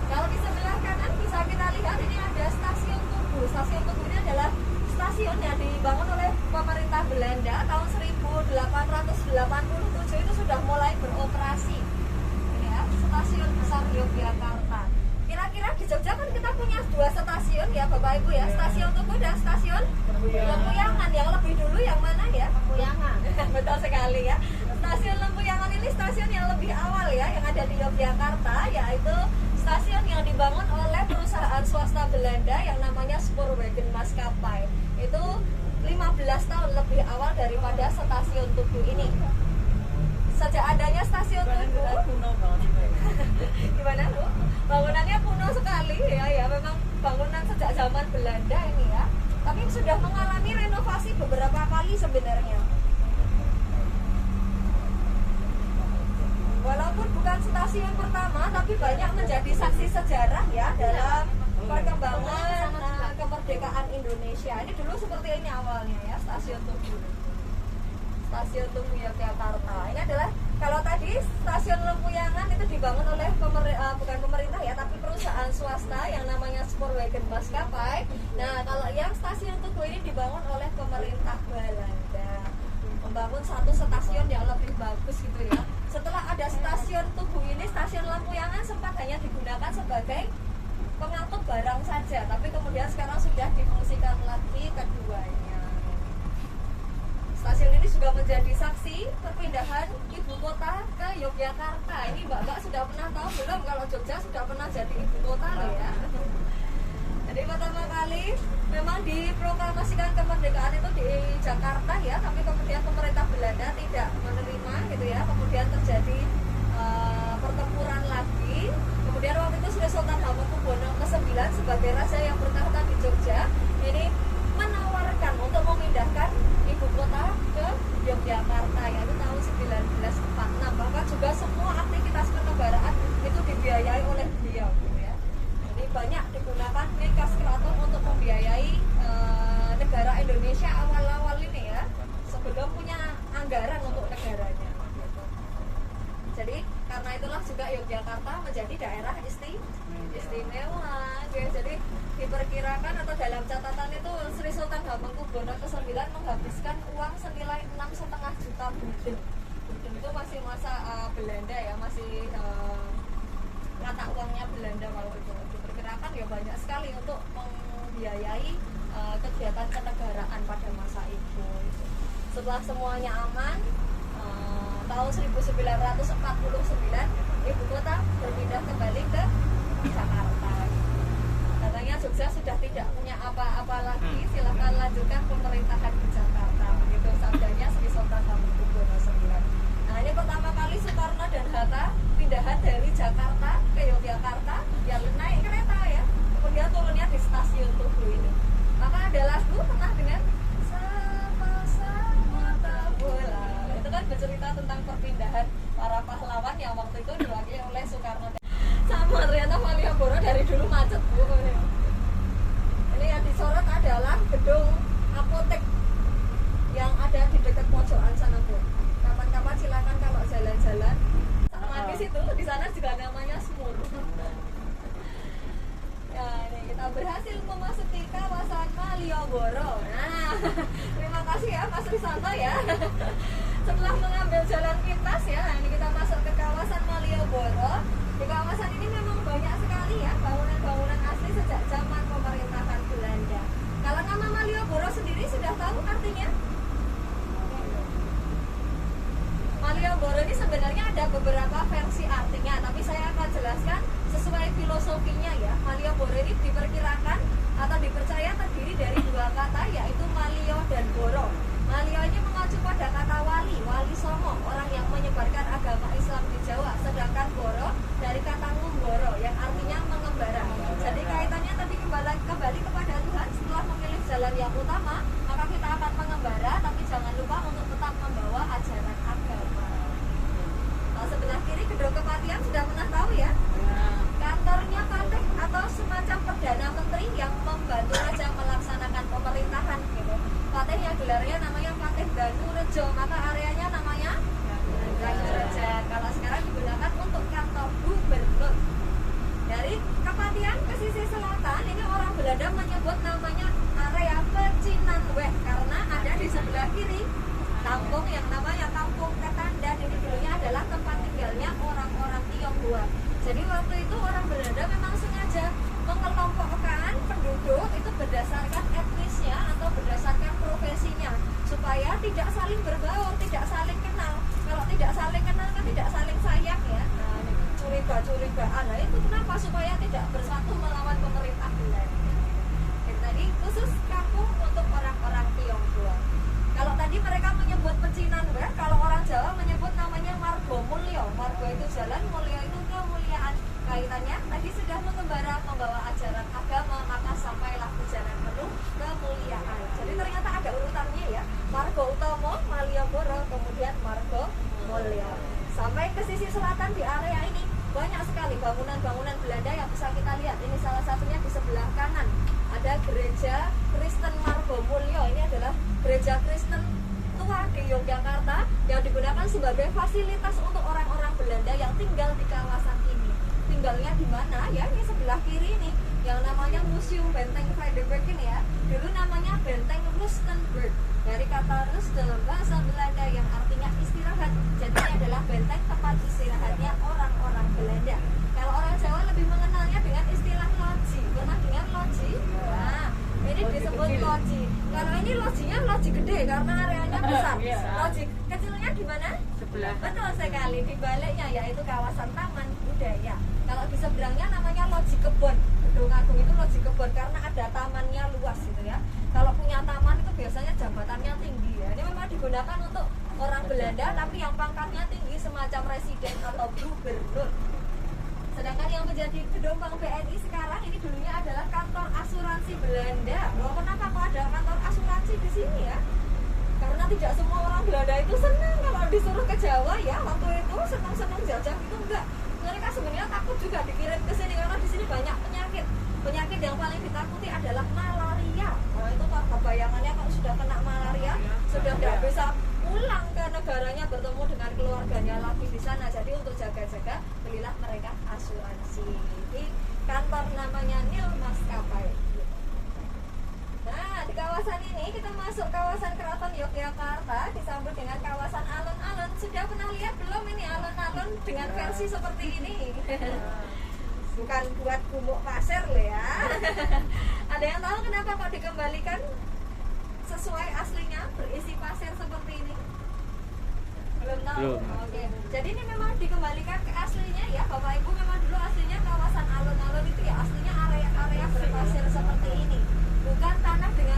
Kalau di sebelah kanan bisa kita lihat ini ada stasiun Tugu. Stasiun Tugu ini adalah stasiun yang dibangun oleh pemerintah Belanda tahun 1887 itu sudah mulai beroperasi. Ini ya, stasiun besar Yogyakarta. Kira-kira di Jogja kan kita punya dua stasiun ya Bapak Ibu ya, Stasiun Tugu dan Stasiun Lempuyangan. Yang lebih dulu yang mana ya? Lempuyangan. Betul sekali ya. Stasiun Lempuyangan ini stasiun yang lebih awal ya, yang ada di Yogyakarta, yaitu stasiun yang dibangun oleh perusahaan swasta Belanda yang namanya Spoorwegen Maskapai. Itu 15 tahun lebih awal daripada stasiun Tugu ini. Sejak adanya stasiun Tugu, Kuno banget. gimana Bu? Bangunannya kuno sekali ya, memang bangunan sejak zaman Belanda ini ya. Tapi sudah mengalami renovasi beberapa kali sebenarnya. Walaupun bukan stasiun pertama, tapi banyak menjadi saksi sejarah ya dalam perkembangan kemerdekaan Indonesia. Ini dulu seperti ini awalnya ya, Stasiun Tugu. Stasiun Tugu Yogyakarta. Ini adalah, kalau tadi Stasiun Lempuyangan itu dibangun oleh bukan pemerintah ya, tapi perusahaan swasta yang namanya Spoorwegen Maskapai. Nah, kalau yang Stasiun Tugu ini dibangun oleh pemerintah Belanda. Membangun satu stasiun yang lebih bagus gitu ya. Setelah ada stasiun Tugu ini, stasiun Lempuyangan sempat hanya digunakan sebagai pengangkut barang saja, tapi kemudian sekarang sudah difungsikan lagi keduanya. Stasiun ini juga menjadi saksi perpindahan ibu kota ke Yogyakarta. Ini Mbak sudah pernah tahu belum kalau Jogja sudah pernah jadi ibu kota loh ya. Jadi pertama kali memang diproklamasikan kemerdekaan itu di Jakarta ya, tapi kemudian pemerintah Belanda tidak menerima gitu ya. Kemudian terjadi pertempuran lagi. Kemudian waktu itu Sri Sultan Hamengkubuwono ke-9 sebagai raja yang bertahta di Jogja ini menawarkan untuk memindahkan ibu kota ke Yogyakarta yaitu tahun 1946. Bahkan juga semua aktivitas kenegaraan itu dibiayai oleh beliau gitu ya. Jadi banyak digunakan nih kas keraton untuk membiayai negara Indonesia awal-awal ini ya, sebelum punya anggaran untuk negaranya gitu. Jadi karena itulah juga Yogyakarta menjadi daerah istimewa ya. Jadi diperkirakan atau dalam catatan itu Sri Sultan Hamengkubuwono ke-9 menghabiskan uang senilai 6,5 juta gulden. Gulden itu masih masa Belanda ya, masih mata uangnya Belanda kalau itu. Diperkirakan ya banyak sekali untuk membiayai kegiatan kenegaraan pada masa itu. Setelah semuanya aman, tahun 1949 ibu kota berpindah kembali ke Jakarta. Katanya Jogja sudah tidak punya lagi, silahkan lanjutkan pemerintahan di Jakarta. Begitu sabdanya Sri Sultan Hamengkubuwono IX. Nah, ini pertama kali Soekarno dan Hatta pindahan dari Jakarta ke Yogyakarta, ya naik kereta ya. Kemudian turunnya di stasiun Tugu ini. Maka ada lagu pernah dengar Sepasang Mata Bola. Itu kan bercerita tentang perpindahan para pahlawan yang waktu itu diwakili oleh Soekarno. Sama ternyata Malioboro dari dulu macet Bu. Ini yang disorot adalah gedung apotek yang ada di dekat pojokan sana Bu. Kapan-kapan silakan kalau jalan-jalan sama di situ, di sana juga namanya Smur. Ya, ini kita berhasil memasuki kawasan Malioboro. Nah, terima kasih ya Mas Risanto ya. Setelah mengambil jalan pintas ya, nah ini kita masuk ke kawasan Malioboro. Di kawasan ini memang banyak sekali ya bangunan-bangunan asli sejak zaman pemerintahan Belanda. Kalau nama Malioboro sendiri sudah tahu artinya? Malioboro ini sebenarnya ada beberapa versi artinya, tapi saya akan jelaskan sesuai filosofinya ya. Malioboro ini diperkirakan atau dipercaya terdiri dari dua kata, yaitu Malio dan Boro. Malio ini mengacu pada kata wali, wali songo, orang yang menyebarkan agama Islam di Jawa. Sedangkan Boro dari kata ngumboro yang artinya mengembara. Jadi kaitannya tadi kembali kepada Tuhan. Setelah memilih jalan yang utama, maka kita akan mengembara, tapi jangan lupa untuk tetap membawa ajaran agama. Nah, sebelah kiri gedung kepatian sudah pernah tahu ya? Kantornya Patih atau semacam Perdana Menteri yang membantu raja melaksanakan pemerintahan gitu. Patih yang gelarnya namanya Patih Danurejo, maka areanya namanya Danurejo. Kalau sekarang digunakan untuk kantor gubernur. Dari Kepatian ke sisi selatan ini orang Belanda menyebut namanya area Pecinanweh karena ada di sebelah kiri kampung yang namanya Kampung Ketandan. Ini dulunya adalah tempat tinggalnya orang-orang Tionghoa. Jadi waktu itu orang Belanda memang sengaja mengelompokkan penduduk itu berdasarkan etnisnya atau berdasarkan profesinya supaya tidak saling berbaur, tidak saling kenal. Kalau tidak saling kenal kan tidak saling sayang ya. Nah, curiga-curigaan. Nah, itu kenapa? Supaya tidak bersatu melawan pemerintah Belanda. Jadi tadi khusus kampung untuk orang-orang Tionghoa. Kalau tadi mereka menyebut Pecinanweh, kalau orang Jawa menyebut namanya Margo Mulyo. Margo itu jalan, Mulyo itu kemuliaan. Kaitannya tadi sudah mengembara membawa ajaran agama, maka sampailah ke jalan penuh kemuliaan. Jadi ternyata ada urutannya ya. Margo Utomo, Malioboro, kemudian Margo Mulyo. Sampai ke sisi selatan di area ini banyak sekali bangunan-bangunan Belanda yang bisa kita lihat. Ini salah satunya di sebelah kanan. Ada gereja Kristen Margo Mulyo. Ini adalah gereja Kristen tua di Yogyakarta yang digunakan sebagai fasilitas untuk orang-orang Belanda yang tinggal di kawasan ini. Tinggalnya di mana ya? Ini sebelah kiri ini yang namanya Museum Benteng Vredenburg ini ya. Dulu namanya Benteng Rustenburg. Dari kata Rust dalam bahasa Belanda yang artinya istirahat. Jadi ini adalah benteng tempat istirahatnya orang-orang Belanda. Kalau orang Jawa lebih mengenalnya dengan istilah loji. Pernah dengar loji? Nah, ini disebut loji. Kalau ini lojinya loji gede karena areanya besar. Loji kecilnya di mana? Sebelah. Betul sekali, di baliknya yaitu kawasan Taman Budaya. Kalau di seberangnya namanya loji kebon. Gedung Agung itu loji kebon karena ada tamannya luas gitu ya. Kalau punya taman itu biasanya jabatannya tinggi ya. Ini memang digunakan untuk orang Belanda tapi yang pangkatnya tinggi semacam residen atau gubernur. Sedangkan yang menjadi gedung Bank BNI sekarang ini dulunya adalah kantor asuransi Belanda. Loh, kenapa kok ada kantor asuransi di sini ya? Karena tidak semua orang Belanda itu senang kalau disuruh ke Jawa ya. Waktu itu senang-senang jajah itu enggak. Mereka sebenarnya takut juga dikirim ke sini karena di sini banyak penyakit. Penyakit yang paling ditakuti adalah malaria. Nah, itu kalau bayangannya kalau sudah kena malaria sudah tidak bisa pulang ke negaranya bertemu dengan keluarganya lagi di sana. Jadi untuk jaga-jaga belilah mereka asuransi. Di kantor namanya Nil Maskapai. Nah, di kawasan ini kita masuk kawasan Keraton Yogyakarta disambut dengan kawasan alun-alun. Sudah pernah lihat belum ini alun-alun dengan versi seperti ini? Bukan buat gumuk pasir loh ya. Ada yang tahu kenapa kok dikembalikan sesuai aslinya berisi pasir seperti ini? Belum tahu? Belum. Oke. Jadi ini memang dikembalikan ke aslinya ya. Bapak Ibu memang dulu aslinya kawasan alun-alun itu ya aslinya area-area berpasir seperti ini. Bukan tanah dengan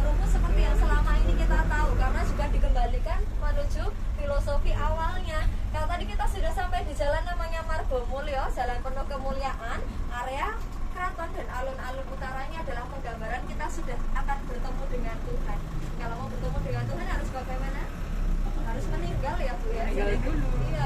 filosofi awalnya. Kalau tadi kita sudah sampai di jalan namanya Margomulyo, jalan penuh kemuliaan, area keraton dan alun-alun utaranya adalah penggambaran kita sudah akan bertemu dengan Tuhan. Kalau mau bertemu dengan Tuhan harus bagaimana? Harus meninggal ya Bu ya. Iya,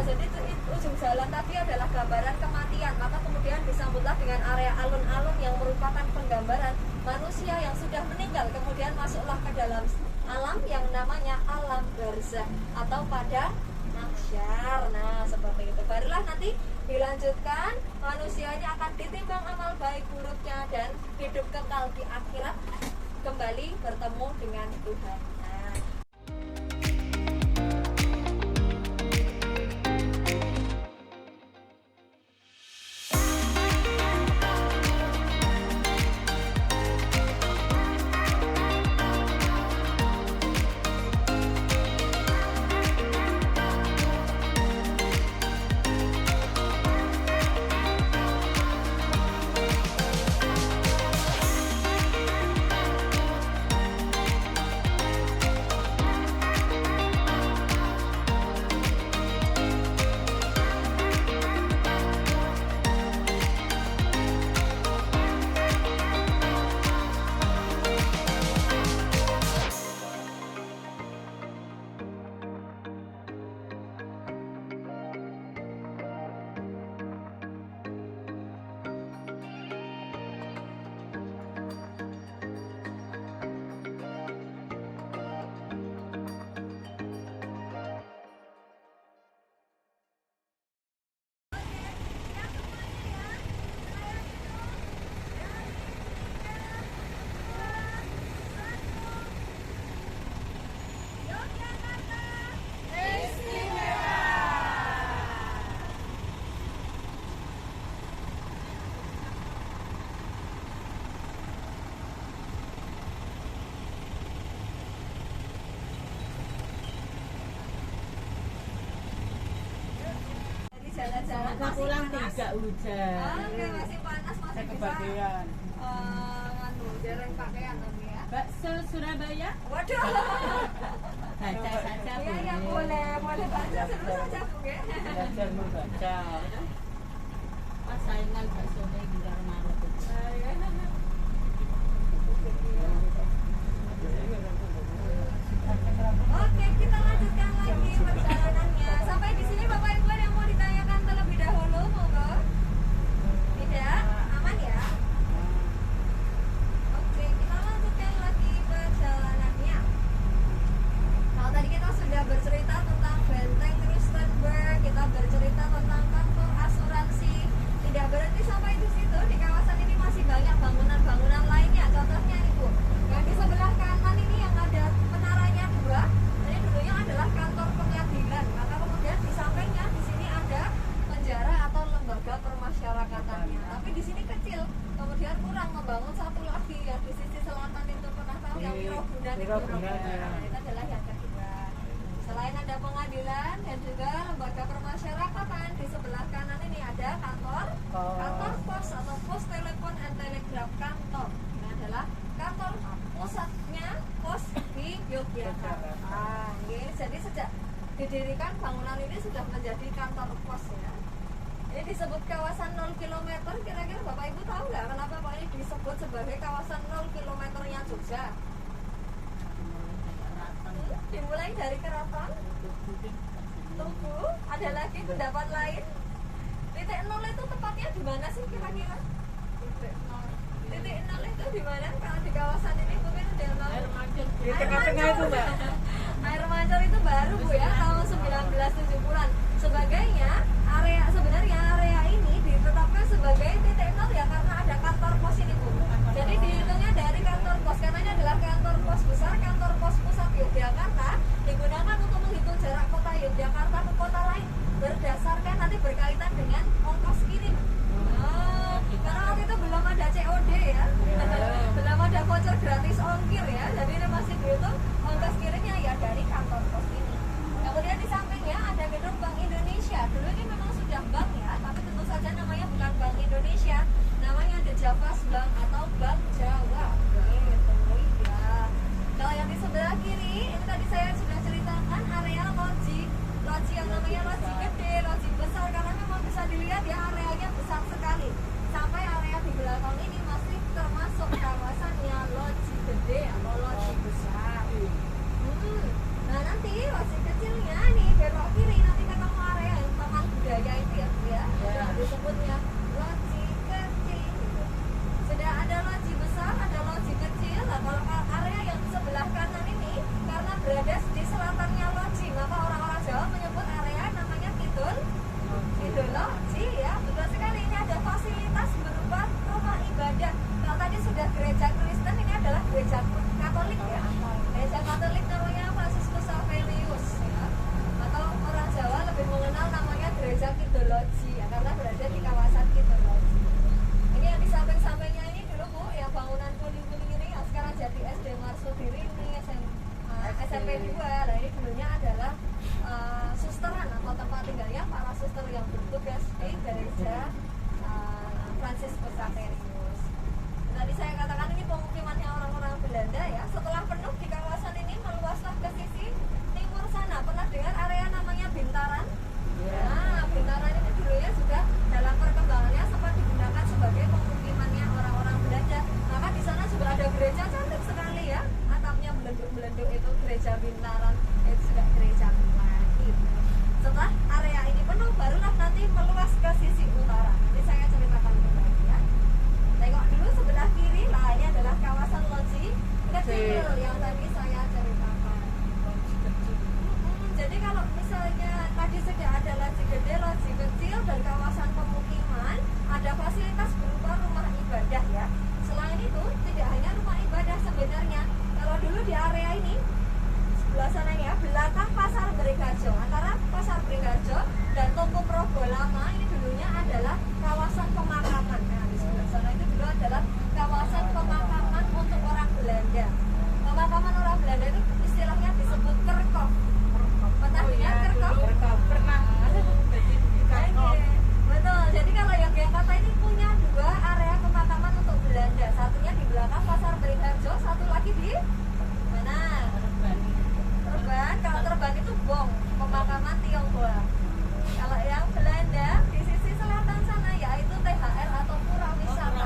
jadi itu ujung jalan tadi adalah gambaran kematian. Maka kemudian disambutlah dengan area alun-alun yang merupakan penggambaran manusia yang sudah meninggal. Kemudian masuklah ke dalam alam yang namanya alam barzakh atau pada mahsyar. Nah, seperti itu. Barulah nanti dilanjutkan manusianya akan ditimbang amal baik buruknya dan hidup kekal di akhirat, kembali bertemu dengan Tuhan. Nah, jalan-jalan Masa masih pulang panas. tidak hujan. Oke, masih panas, masih Saya bisa kebagian. jarang pakaian tapi ya. Bakso Surabaya. Waduh. Baca saja Iya, ya boleh baca seru saja Bu ya. Belajar membaca. Saingan bakso ini gila marah. Oke, kita lanjutkan lagi perjalanannya. Sampai di sini Bapak Ibu ada yang mau ditanyakan terlebih dahulu, monggo. Tidak? Aman ya? Oke, kita lanjutkan lagi perjalanannya. Kalau tadi kita sudah bercerita tentang benteng Rustenburg, kita bercerita tentang kantor asuransi. Tidak berhenti sampai di situ. Di kawasan ini masih banyak bangunan-bangunan lainnya. Contohnya ini Bu, yang di sebelah kanan ini yang ada menaranya dua. Ini dulunya adalah kantor pengadilan. Maka kemudian di sampingnya di sini ada penjara atau lembaga permasyarakatannya. Tapi di sini kecil. Kemudian kurang membangun satu lagi yang di sisi selatan itu, pernah tahu yang Wirogunan itu. Nah, itu adalah yang kedua. Selain ada pengadilan dan juga lembaga permasyarakatan, di sebelah kanan ini ada kantor pos atau pos telepon and telegraf kantor. Ini adalah kantor pusatnya pos di Yogyakarta. Jadi sejak didirikan bangunan ini sudah menjadi kantor pos ya. Ini disebut kawasan 0 km. Kira-kira Bapak Ibu tahu nggak kenapa Pak ini disebut sebagai kawasan 0 km-nya Jogja? Dimulai dari keraton, Tugu, ada lagi pendapat lain. Titik 0 itu tepatnya di mana sih kira-kira? Titik 0 itu di mana? Kalau di kawasan ini mungkin ada yang tahu. Di tengah-tengah itu Mbak. Air Mancur itu baru Bu ya, tahun 1970-an. Sebagainya, sebenarnya area ini ditetapkan sebagai titik 0 ya karena ada kantor pos ini Bu. Jadi dihitungnya dari kantor pos, karena ini adalah kantor pos besar, kantor pos pusat Yogyakarta, digunakan untuk menghitung jarak kota Yogyakarta ke kota lain berdasarkan nanti berkaitan dengan ongkos kirim. Karena waktu itu belum ada COD ya, belum ada voucher gratis ongkir ya, jadi ini masih dihitung ongkos kirimnya ya dari kantor pos ini. Kemudian di sampingnya ada gedung Bank Indonesia. Dulu ini memang sudah bank ya, tapi tentu saja namanya bukan Bank Indonesia, namanya The Javas Bank atau gereja Katolik ya. Gereja Katolik namanya Fransiskus Saverius ya. Atau orang Jawa lebih mengenal namanya gereja Kidologi ya, karena berada di kawasan Kidologi. Ini yang di samping-sampingnya ini dulu Bu, yang bangunan kuning-kuning ini yang sekarang jadi SD Marsudiri ini SMP 2. Nah ini dulunya adalah susteran atau tempat tinggalnya para suster yang bertugas di gereja Fransiskus Saverius. Tadi saya katakan ini pemukimannya orang-orang Belanda ya. Setelah penuh di kawasan ini meluaslah ke sisi timur sana. Pernah dengar area namanya Bintaran? Nah, Bintaran ini dulunya sudah dalam perkembangannya sempat digunakan sebagai pemukimannya orang-orang Belanda. Maka di sana juga ada gereja cantik sekali ya. Atapnya belenduk-belenduk itu gereja Bintaran. Itu juga gereja lagi. Setelah area ini penuh, barulah nanti meluas ke sisi utara. Nanti saya ceritakan kembali ya. Tengok dulu sebelah kiri, nah ini adalah kawasan loji kecil yang tadi saya ceritakan. Jadi kalau misalnya tadi sudah ada loji gede, loji kecil, dan kawasan pemukiman, ada fasilitas berupa rumah ibadah ya. Selain itu, tidak hanya rumah ibadah sebenarnya. Kalau dulu di area ini, sebelah sana ya, belakang Pasar Beringharjo, antara Pasar Beringharjo dan Toko Progo Lama ini dulunya adalah kawasan pemakaman. Nah, di sebelah sana itu dulu adalah kawasan pemakaman untuk orang Belanda. Pemakaman orang Belanda itu istilahnya disebut kerkop. Pernah dengar kerkop? Pernah. Betul. Jadi kalau Yogyakarta ini punya dua area pemakaman untuk Belanda. Satunya di belakang Pasar Beringharjo, satu lagi di mana? Terban. Kalau Terban itu Bong, pemakaman Tionghoa. Kalau yang Belanda di sisi selatan sana yaitu THR atau Pura Wisata.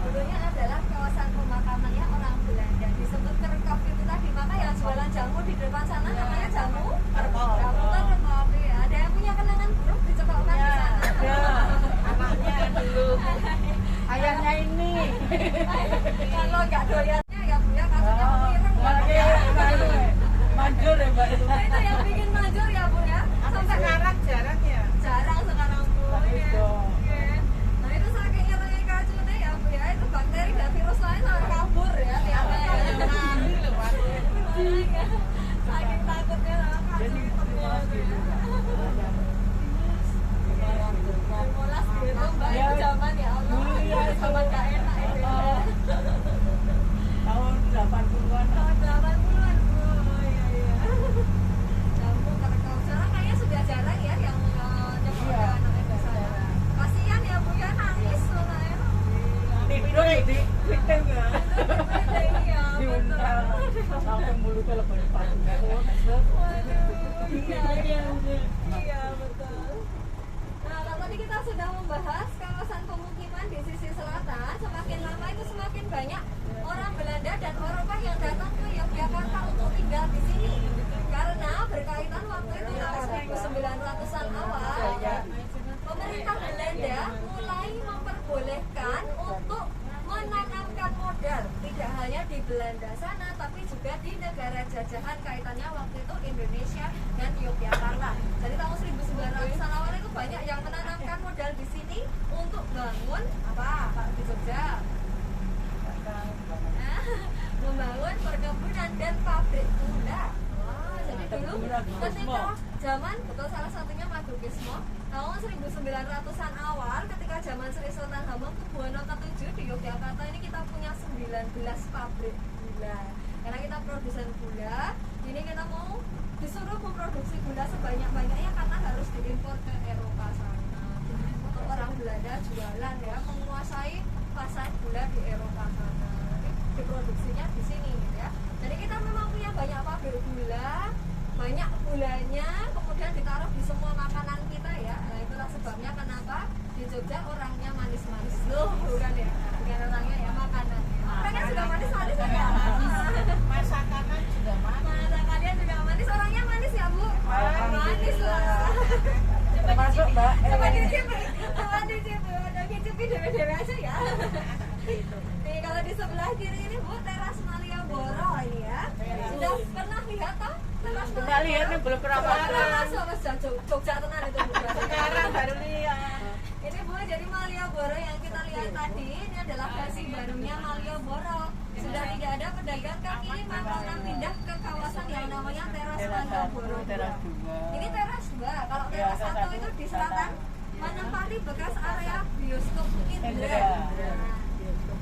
Dulunya adalah kawasan pemakamannya orang Belanda. Disebut kerkop itu tadi, maka yang jualan jamu di depan sana namanya jamu kerkop. Jamu kerkop ya. Ada yang punya kenangan buruk dicekokkan di sana. Anaknya dulu. Ayahnya ini. Kalau nggak doyannya ya Bu ya, kasusnya menireng. Manjur ya Mbak itu. Nah, itu yang bikin manjur ya Bu ya. Sampai Sekarang jarang ya. jarang sekarang Bu. Bagus Ya. dong. Oke. Nah itu saking irengnya kacunnya ya Bu ya, itu bakteri dan virus lain sampai kabur ya tiapnya ya. Lari loh Pak. Saking takutnya sama Jadi kacung. mas gitu. Molas gitu Mbak, itu zaman ya Allah. Dulu ya, itu. Zaman gak enak itu. Tahun 80-an. Tahun 80-an Bu. Oh, iya iya. Jamu kerkop. Sekarang kayaknya sudah jarang ya yang nyebar Iya, anaknya ke sana. jarang. Kasihan ya Bu ya, nangis anaknya. Tidur di fitting ya. Iya, Diuntal. betul. Langsung mulutnya lebih patung. Waduh, iya betul. Nah, kalau tadi kita sudah membahas kawasan pemukiman di sisi selatan, semakin lama itu semakin banyak orang Belanda dan Eropa yang datang ke Yogyakarta untuk tinggal di sini. Karena berkaitan waktu itu tahun 1900-an awal, pemerintah Belanda mulai memperbolehkan untuk menanamkan modal, tidak hanya di Belanda sana tapi juga di negara jajahan, kaitannya waktu itu Indonesia dan Yogyakarta. Jadi tahun 1900-an awal itu banyak yang menanamkan modal di sini untuk bangun apa Pak di Jogja? Membangun perkebunan dan pabrik gula. Wah, jadi dulu ketika zaman, betul, salah satunya Madukismo tahun 1900-an awal, ketika zaman Sri Sultan Hamengkubuwono ke-7 di Yogyakarta ini kita punya 19 pabrik gula. Karena kita produsen gula, ini kita mau disuruh memproduksi gula sebanyak-banyaknya karena harus diimpor ke Eropa sana. Untuk orang Belanda jualan ya, menguasai pasar gula di Eropa sana. Tapi diproduksinya di sini gitu ya. Jadi kita memang punya banyak pabrik gula, banyak gulanya, kemudian ditaruh di semua makanan kita ya. Nah itulah sebabnya kenapa di Jogja orangnya manis-manis loh, bukan ya? Bukan orangnya ya, makanan. Orangnya juga manis-manis ya. Masakannya juga mana? Masakannya juga manis, orangnya manis ya Bu? Manis lah. Termasuk Mbak. Coba dicipi, coba dicipi, udah dicipi dewe-dewe aja ya. Nih kalau di sebelah kiri ini Bu, teras Malioboro ini ya. Sudah pernah lihat toh? Teras Nggak lihat nih, belum pernah Pernah masuk. masuk, Jogja tenan itu Bu. Sekarang baru lihat. Ini Bu, jadi Malioboro yang kita lihat tadi ini adalah versi barunya Malioboro. Sudah sudah tidak ada pedagang kaki lima karena pindah ke kawasan yang namanya Teras Malioboro. Ini teras 2. Kalau teras 1 itu di selatan menempati bekas area bioskop Indra.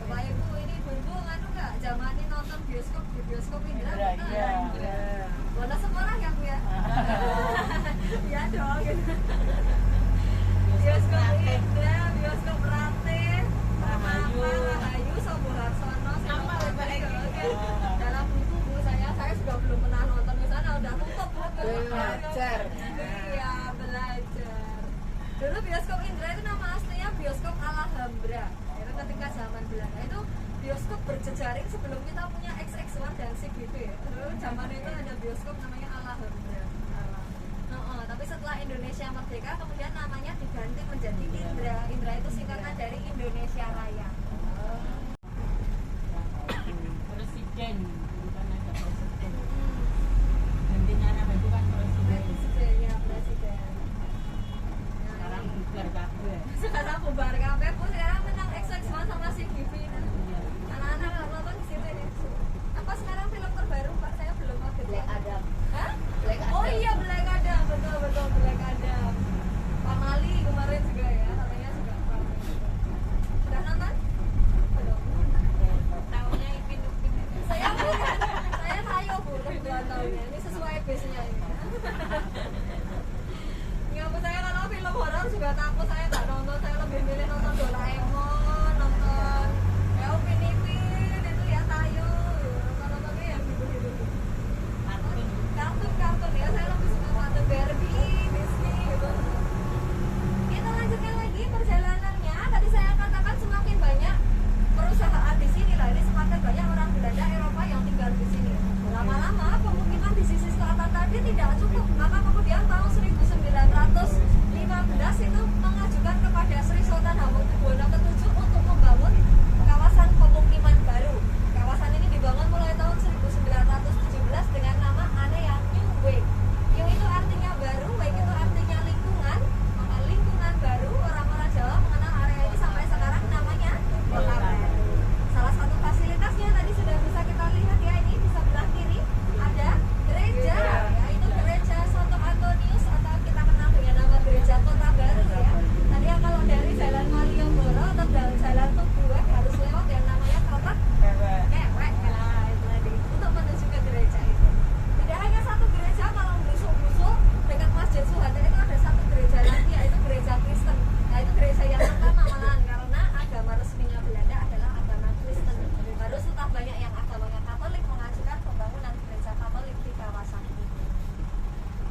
Bapak Ibu, ini ibu-ibu nganu nggak zamani nonton bioskop di bioskop Indra? Bono sekolah ya Bu ya? Iya dong. Bioskop Indra, bioskop Rate, Ramapa, Rahayu, Sobo Harsono, dalam buku saya sudah belum pernah nonton di sana, udah tutup. Belajar. Iya, belajar. Dulu bioskop Indra itu nama aslinya bioskop Alhambra. Itu ketika zaman Belanda itu bioskop berjejaring sebelum kita punya XX1 dan CGV ya. Terus zaman itu ada bioskop namanya Alhambra. Tapi setelah Indonesia merdeka kemudian namanya diganti menjadi Indra. Indra itu singkatan dari Indonesia Raya. Presiden, bukan ada presiden. Gantinya nama itu kan presiden. Presiden ya, presiden. Sekarang bubar kabeh. Sekarang bubar kabeh, Bu. Sekarang menang XX1 sama CGV. Anak-anak nggak nonton di situ ini. Apa sekarang film terbaru Pak? Saya belum mau Black Adam. Hah? Oh iya Black Adam, betul Black Adam. Pak Mali kemarin juga ya, katanya juga ramai. Sudah nonton? Belum. Tahunnya Ipin-Ipin. Saya tayo Bu, 2 tahunnya. Ini sesuai base-nya ini. Nggak Bu, saya kalau film horor juga takut, saya nggak nonton. Saya lebih milih nonton Doraemon, nonton ya Upin Ipin itu ya tayo. Nontonnya yang hidup-hidup. Kartun ya, saya lebih suka kartun Barbie, Disney gitu. Kita lanjutkan lagi perjalanannya. Tadi saya katakan semakin banyak perusahaan di sini lah. Ini semakin banyak orang Belanda Eropa yang tinggal di sini. Lama-lama pemukiman di sisi selatan tadi tidak cukup. Maka kemudian tahun 1915 itu mengajukan kepada Sri Sultan Hamengkubuwono ke-7 untuk membangun kawasan pemukiman baru. Kawasan ini dibangun mulai tahun 1917 dengan nama Anea New Wave. New itu artinya baru, Wave itu artinya lingkungan. Maka lingkungan baru, orang-orang Jawa mengenal area ini sampai sekarang namanya Kota Baru. Salah satu fasilitasnya tadi sudah bisa kita lihat ya, ini di sebelah kiri ada gereja, yaitu gereja Santo Antonius atau kita kenal dengan nama gereja Kota Baru ya. Tadi ya kalau dari Jalan Malioboro atau Jalan Tuguhan harus lewat yang namanya Kotak Kewek. Nah, itu tadi untuk menuju ke gereja itu. Tidak hanya satu gereja, kalau busuk-busuk dekat Masjid Suhada itu ada satu gereja lagi, yaitu gereja Kristen. Nah itu gereja yang pertama malahan karena agama resminya Belanda adalah agama Kristen. Baru setelah banyak yang agamanya Katolik mengajukan pembangunan gereja Katolik di kawasan ini.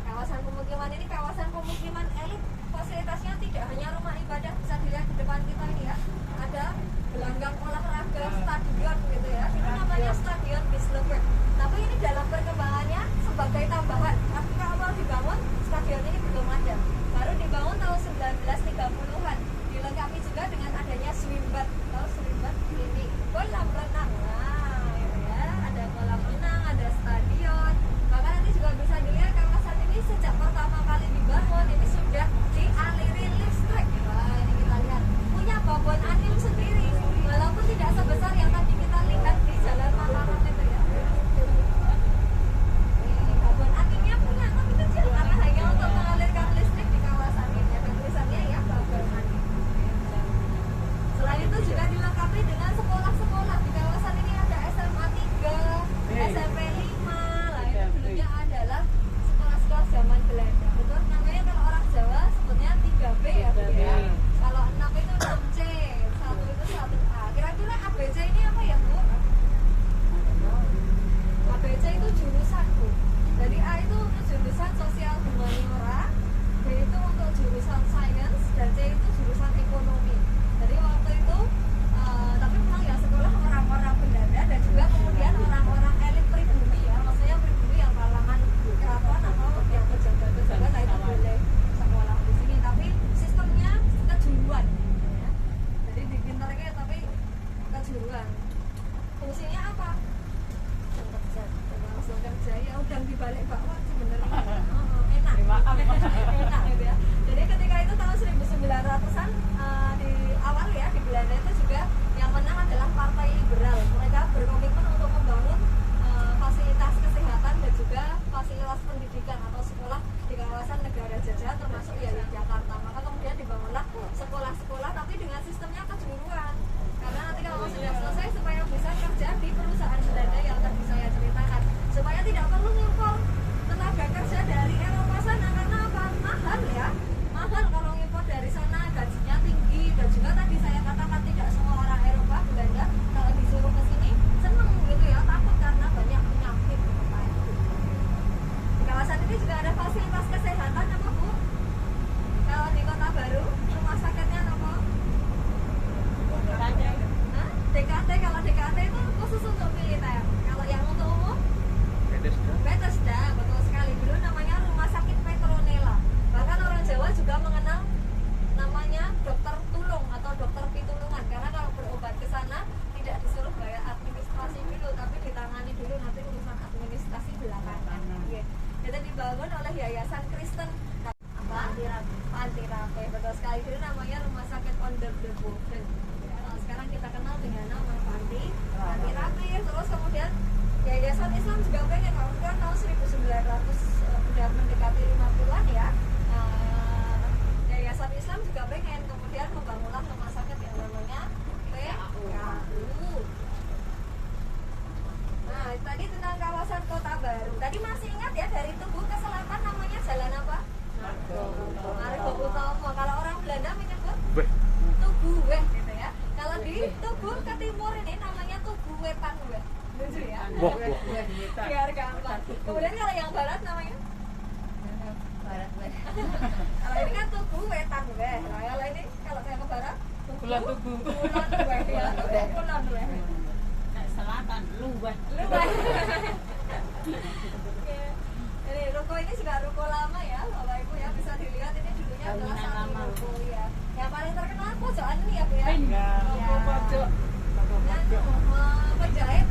Kawasan pemukiman ini kawasan pemukiman elit. Fasilitasnya tidak hanya rumah ibadah, bisa dilihat di depan kita ini ya. Ada gelanggang olahraga, stadion gitu ya. Itu namanya Stadion Bisleberg. Tapi ini dalam perkembangannya sebagai tambahan. Ketika awal dibangun, stadion ini belum ada. Baru dibangun tahun 1930-an. Dilengkapi juga dengan adanya swimbath. Tahu swimbath? Ini kolam renang. Nah, gitu ya. Ada kolam renang, ada stadion. Bahkan nanti juga bisa dilihat kawasan ini sejak pertama kali dibangun ini sudah dialiri listrik. Wah, ini kita lihat punya babon angin sendiri. Walaupun tidak sebesar yang tadi kita lihat di Jalan Mataram itu ya. Ini babon anginnya punya, tapi kecil karena hanya untuk mengalirkan listrik di kawasan ini. Ada tulisannya ya, babon angin. Selain itu juga dilengkapi dengan sekolah-sekolah. Di kawasan ini ada SMA 3, SMP 5. Lah itu dulunya adalah sekolah-sekolah zaman Belanda. Betul namanya kalau orang Jawa sebutnya 3B ya Bu ya. Kalau 6 itu 6C, 1 itu 1A. Kira-kira ABC ini apa ya Bu? ABC itu jurusan Bu. Jadi A itu untuk jurusan sosial humaniora, B itu untuk jurusan science, dan C itu jurusan ekonomi. Jadi waktu itu tapi memang ya sekolah orang-orang Belanda dan juga kemudian orang-orang elit pribumi ya, maksudnya pribumi yang kalangan keraton atau yang pejabat-pejabat lah itu boleh sekolah di sini. Tapi sistemnya kejuruan ya. Jadi dipinternya tapi kejuruan. Fungsinya apa? Kerja, langsung kerja ya udang dibalik bakwan sebenarnya. Enak. Enak gitu ya. Jadi ketika itu tahun 1900-an di awal ya di Belanda itu juga yang menang adalah Partai Liberal. Mereka berkomitmen untuk Yayasan Kristen Panti Rapih, betul sekali. Jadi namanya Rumah Sakit Onder the Boven. Nah, sekarang kita kenal dengan nama Panti Rapih. Terus kemudian Yayasan Islam juga pengen, kalau kan tahun 1900 udah mendekati 50-an ya. Yayasan Islam juga pengen kemudian membangunlah rumah sakit yang namanya PKU. Nah, tadi tentang kawasan Kota Baru. Tadi masih ingat ya, dari Tugu ke selatan namanya jalan apa? Margo Utomo. Kalau orang Belanda menyebut Tugu Weh gitu ya. Kalau di Tugu ke timur ini namanya Tugu Wetan Weh. Lucu ya? Biar gampang. Kemudian kalau yang barat namanya? Barat Weh. Kalau ini kan Tugu Wetan Weh. Nah, kalau ini kalau saya ke barat Kulon Tugu. Kulon Weh ya. Kulon Weh. Selatan Luweh. Ini ruko ini juga ruko lama ya, Bapak Ibu ya, bisa dilihat ini dulunya adalah satu ruko ya. Yang paling terkenal pojokan ini ya Bu ya. Ruko pojok. Dan penjahit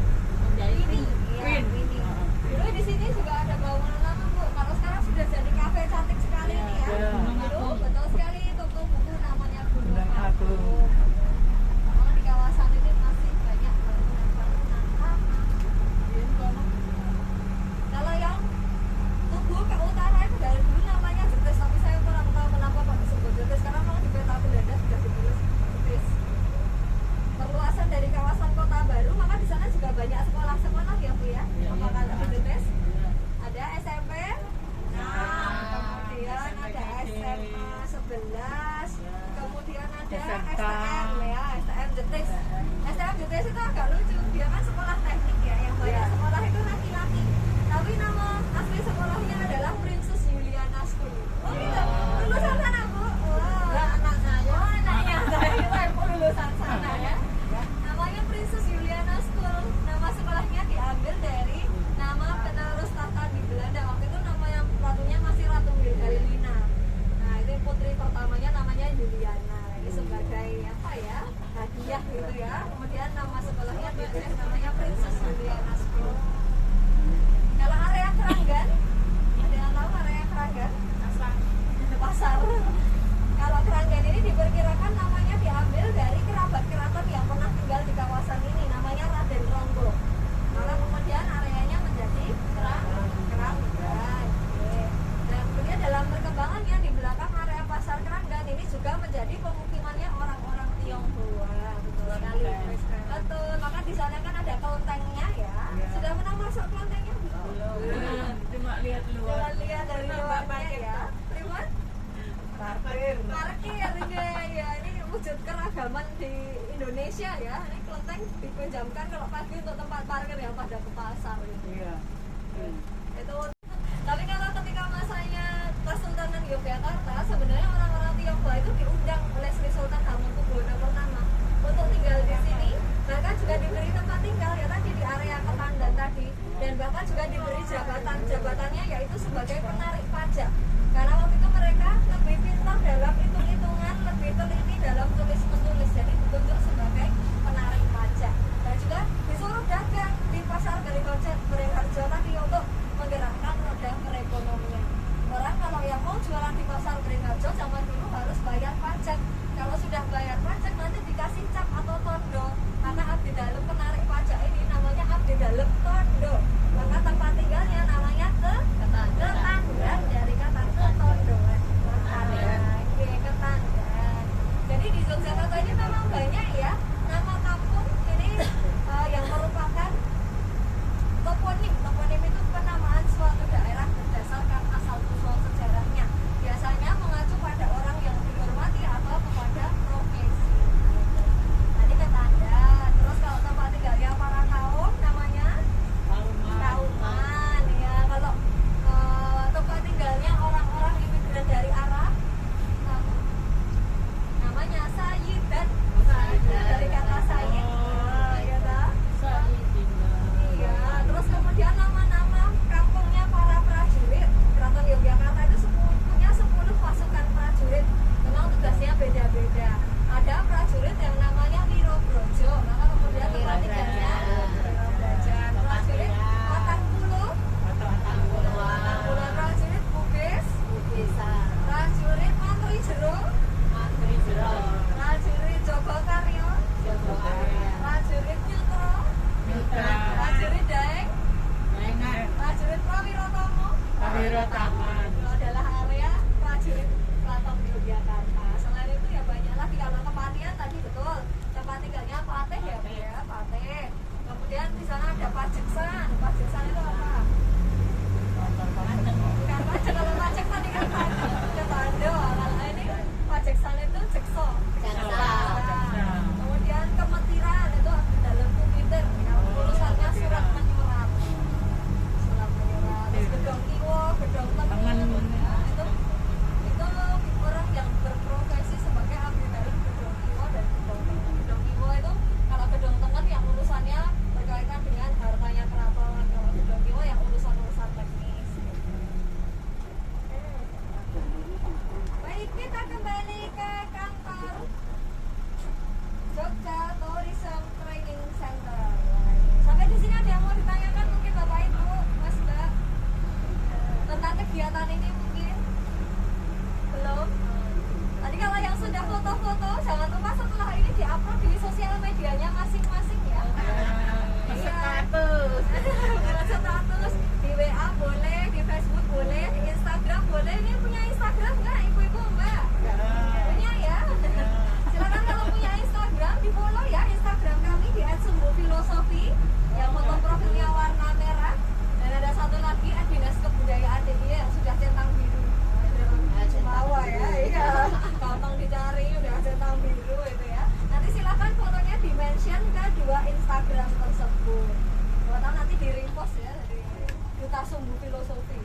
ini, ya, ini. Dulu di sini juga ada bangunan lama Bu. Kalau sekarang sudah jadi kafe cantik sekali ini ya. Dulu betul sekali toko buku namanya Gunung Agung. Memang di kawasan ini masih banyak bangunan-bangunan lama. Kalau yang Tugu ke utara itu dari dulu namanya Jetis, tapi saya kurang tahu kenapa kok disebut Jetis, karena memang di peta Belanda sudah ditulis Jetis. Perluasan dari kawasan Kota Baru, maka di sana juga banyak sekolah-sekolah ya Bu ya. Apakah di Jetis ada SMP, kemudian ada SMA 11, kemudian ada STM ya, STM Jetis. STM Jetis itu agak lucu, dia kan sekolah teknik ya, yang banyak sekolah itu laki-laki. Tapi nama asli sekolahnya adalah Princess Juliana School. Oh gitu, lulusan sana Bu? Anak saya. Oh anaknya saya, itu lulusan sana ya. Namanya Princess Juliana School. Nama sekolahnya diambil dari nama penerus tahta di Belanda. Waktu itu nama yang ratunya masih Ratu Wilhelmina. Nah ini putri pertamanya namanya Juliana. Ini sebagai apa ya, hadiah gitu ya. Kemudian nama sekolahnya ditulis namanya Princess Juliana School. Kalau area Keranggan, ada yang tahu area Keranggan? Pasar. Kalau Keranggan ini diperkirakan namanya diambil dari kerabat keraton yang pernah tinggal di kawasan ini, namanya Raden Ronggo. Maka kemudian areanya menjadi Keranggan. Oke. Dan kemudian dalam perkembangannya di belakang area pasar Keranggan ini juga menjadi pemukimannya orang-orang Tionghoa. Betul sekali. Betul. Maka di sana kan ada kelentengnya ya. Sudah pernah masuk kelentengnya? Cuma lihat luar. Jangan lihat dari luarnya ya. Primat? Parkir ya. Ini wujud keragaman di Indonesia ya. Ini kelenteng dipinjamkan kalau pagi untuk tempat parkir yang pada ke pasar gitu. Iya. Itu. Tapi kalau ketika masanya Kesultanan Yogyakarta, sebenarnya orang-orang Tionghoa itu diundang oleh Sri Sultan Hamengkubuwono pertama untuk tinggal di sini. Bahkan juga diberi tempat tinggal ya tadi di area Kepandan tadi, dan bahkan juga diberi jabatannya yaitu sebagai penarik pajak. Karena waktu itu mereka lebih pintar dalam hitung-hitungan, lebih teliti dalam tulis-menulis, jadi ditunjuk sebagai penarik pajak. Dan juga disuruh dagang di pasar Beringharjo tadi untuk menggerakkan roda perekonomian. Orang kalau yang mau jualan di pasar Beringharjo zaman dulu harus bayar pajak. Kalau sudah bayar pajak nanti dikasih cap atau tondo. Maka abdi dalam penarik pajak ini namanya abdi dalam tondo. Maka tempat tinggalnya namanya Ketanggan, dari kata ketondoan. Ketanggan. Jadi di Pajeksan. Pajeksan itu apa? Bukan pajak, kalau pajak tadi kan ke Tando. Kalau ini Pajeksan itu jekso. Kemudian kemetiran itu dalam komputer. Yang urusannya surat menyurat. Surat menyurat. Terus gedong kiwo, gedong tengen. Itu orang yang berprofesi sebagai abdi dalam gedong kiwo dan gedong tengen. Gedong kiwo itu kalau gedong tengen yang urusannya berkaitan dengan hartanya keraton. Kalau gedong kiwo yang urusan-urusan teknis. Baik, kita kembali ke kantor Jogja Tourism Training Center. Sampai di sini ada yang mau ditanyakan mungkin Bapak Ibu, Mas Mbak, tentang kegiatan ini mungkin? Belum? Tadi kalau yang sudah foto-foto, jangan lupa setelah ini di-upload di sosial medianya masing-masing ya. Status. Karena status di WA boleh, di Facebook boleh, di Instagram boleh. Ini punya Instagram nggak ibu-ibu Mbak? Punya ya? Silakan kalau punya Instagram di follow ya Instagram kami di @sumbufilosofi yang foto profilnya warna merah, dan ada satu lagi @dinas kebudayaan DIY yang sudah centang biru. Jumawa ya, iya. Gampang dicari udah centang biru itu ya. Nanti silakan fotonya di mention ke dua Instagram tersebut. Buat nanti di repost ya dari Duta Sumbu Filosofi.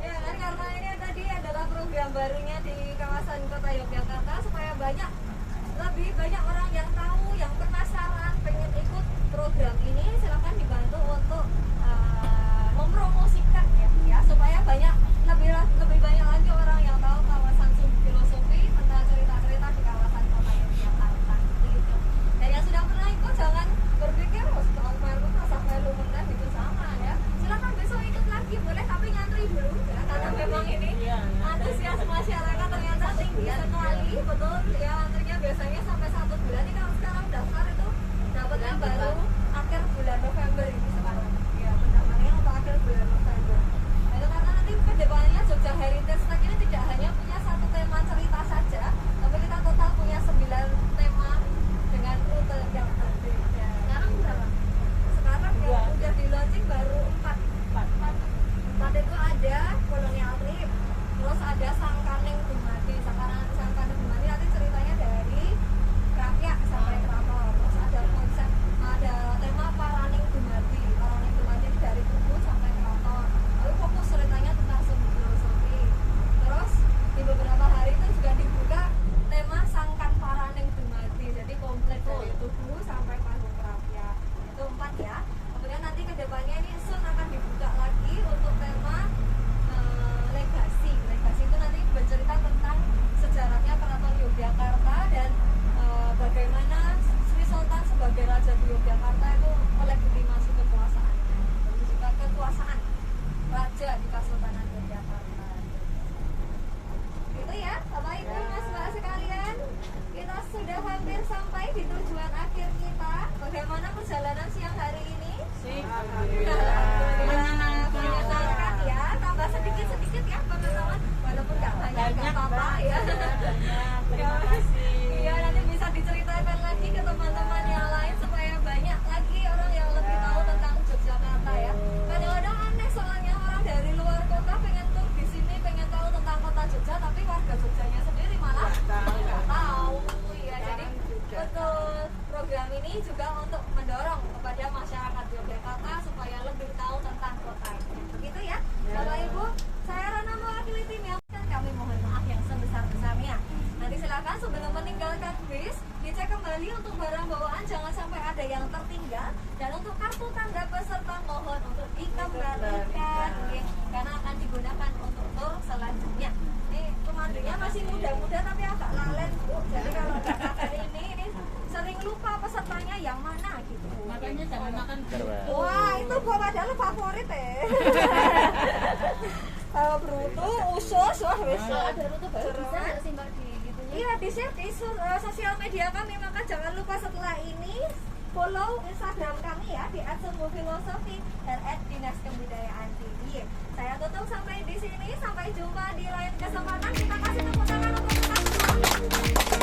Ya kan karena ini tadi adalah program barunya di kawasan Kota Yogyakarta supaya lebih banyak orang yang tahu, yang penasaran, pengen ikut program ini, silakan dibantu untuk mempromosikan ya supaya lebih banyak lagi orang yang tahu kawasan Sumbu Filosofi, tentang cerita-cerita di kawasan Kota Yogyakarta gitu. Dan yang sudah pernah ikut jangan berpikir soal melu rasa melu menang gitu sama ya. Silakan besok ikut lagi boleh tapi ngantri dulu ya karena memang ini antusias masyarakat ternyata tinggi sekali, betul ya, antrinya biasanya sampai 1 bulan. Ini kalau sekarang daftar itu dapatnya baru akhir bulan November ini sekarang ya, pendaftarannya untuk akhir bulan November. Nah, itu karena nanti kedepannya Jogja Heritage Tag ini tidak hanya punya satu tema cerita saja, tapi kita total punya 9 tema dengan rute yang berbeda. Sekarang berapa? Sekarang yang udah di launching baru 4 itu ada kolonial trip, terus ada Sangkaning Dumadi. Sangkaning Dumadi nanti ceritanya dari Krapyak sampai Kraton. Terus ada tema Paraning Dumadi. Paraning Dumadi ini dari Tugu sampai Kraton. Lalu fokus ceritanya tentang Sumbu Filosofi. Terus di beberapa hari itu juga dibuka tema Sangkan Paraning Dumadi. Jadi komplit dari Tugu sampai Panggung Krapyak. Itu 4 ya. Kemudian nanti kedepannya ini soon akan dibuka lagi untuk tema legasi. Legasi itu nanti bercerita tentang sejarahnya Keraton Yogyakarta dan bagaimana Sri Sultan sebagai Raja di Yogyakarta itu melegitimasi kekuasaannya. Terus juga kekuasaan Raja di Kesultanan Yogyakarta. Itu ya, Bapak Ibu, Mas Mbak sekalian. Kita sudah hampir sampai di tujuan akhir kita. Bagaimana perjalanan siang hari ini? Menyenangkan ya, tambah sedikit ya pengetahuan, walaupun nggak banyak nggak apa-apa ya. Terima kasih. Iya, nanti bisa diceritakan lagi ke teman-teman yang lain supaya banyak lagi orang yang lebih tahu tentang Yogyakarta ya. Kadang-kadang aneh soalnya orang dari luar kota pengen tur di sini, pengen tahu tentang kota Jogja, tapi warga Jogjanya sendiri malah nggak tahu. Ya, jadi betul program ini juga untuk mendorong kepada masyarakat Yogyakarta supaya lebih tahu tentang kota ini. Begitu ya, Bapak Ibu. Saya Rana mewakili tim yang kami mohon maaf yang sebesar-besarnya. Nanti silakan sebelum meninggalkan bis dicek kembali untuk barang bawaan, jangan sampai ada yang tertinggal, dan untuk kartu tanda peserta mohon untuk dikembalikan karena akan digunakan untuk tur selanjutnya. Ini pemandunya masih muda-muda tapi agak lalen Bu. Jadi kalau nggak pakai ini sering lupa pesertanya yang mana gitu. Makanya jangan makan Wah, itu gua padahal favorit Bruto, usus, wah wis. Ada rute baru bisa nggak sih Mbak di gitu? Iya, di-share di sosial media kami, maka jangan lupa setelah ini follow Instagram kami ya di @sumbufilosofi dan @dinaskebudayaanDIY. Saya tutup sampai di sini, sampai jumpa di lain kesempatan. Kita kasih tepuk tangan untuk kita semua.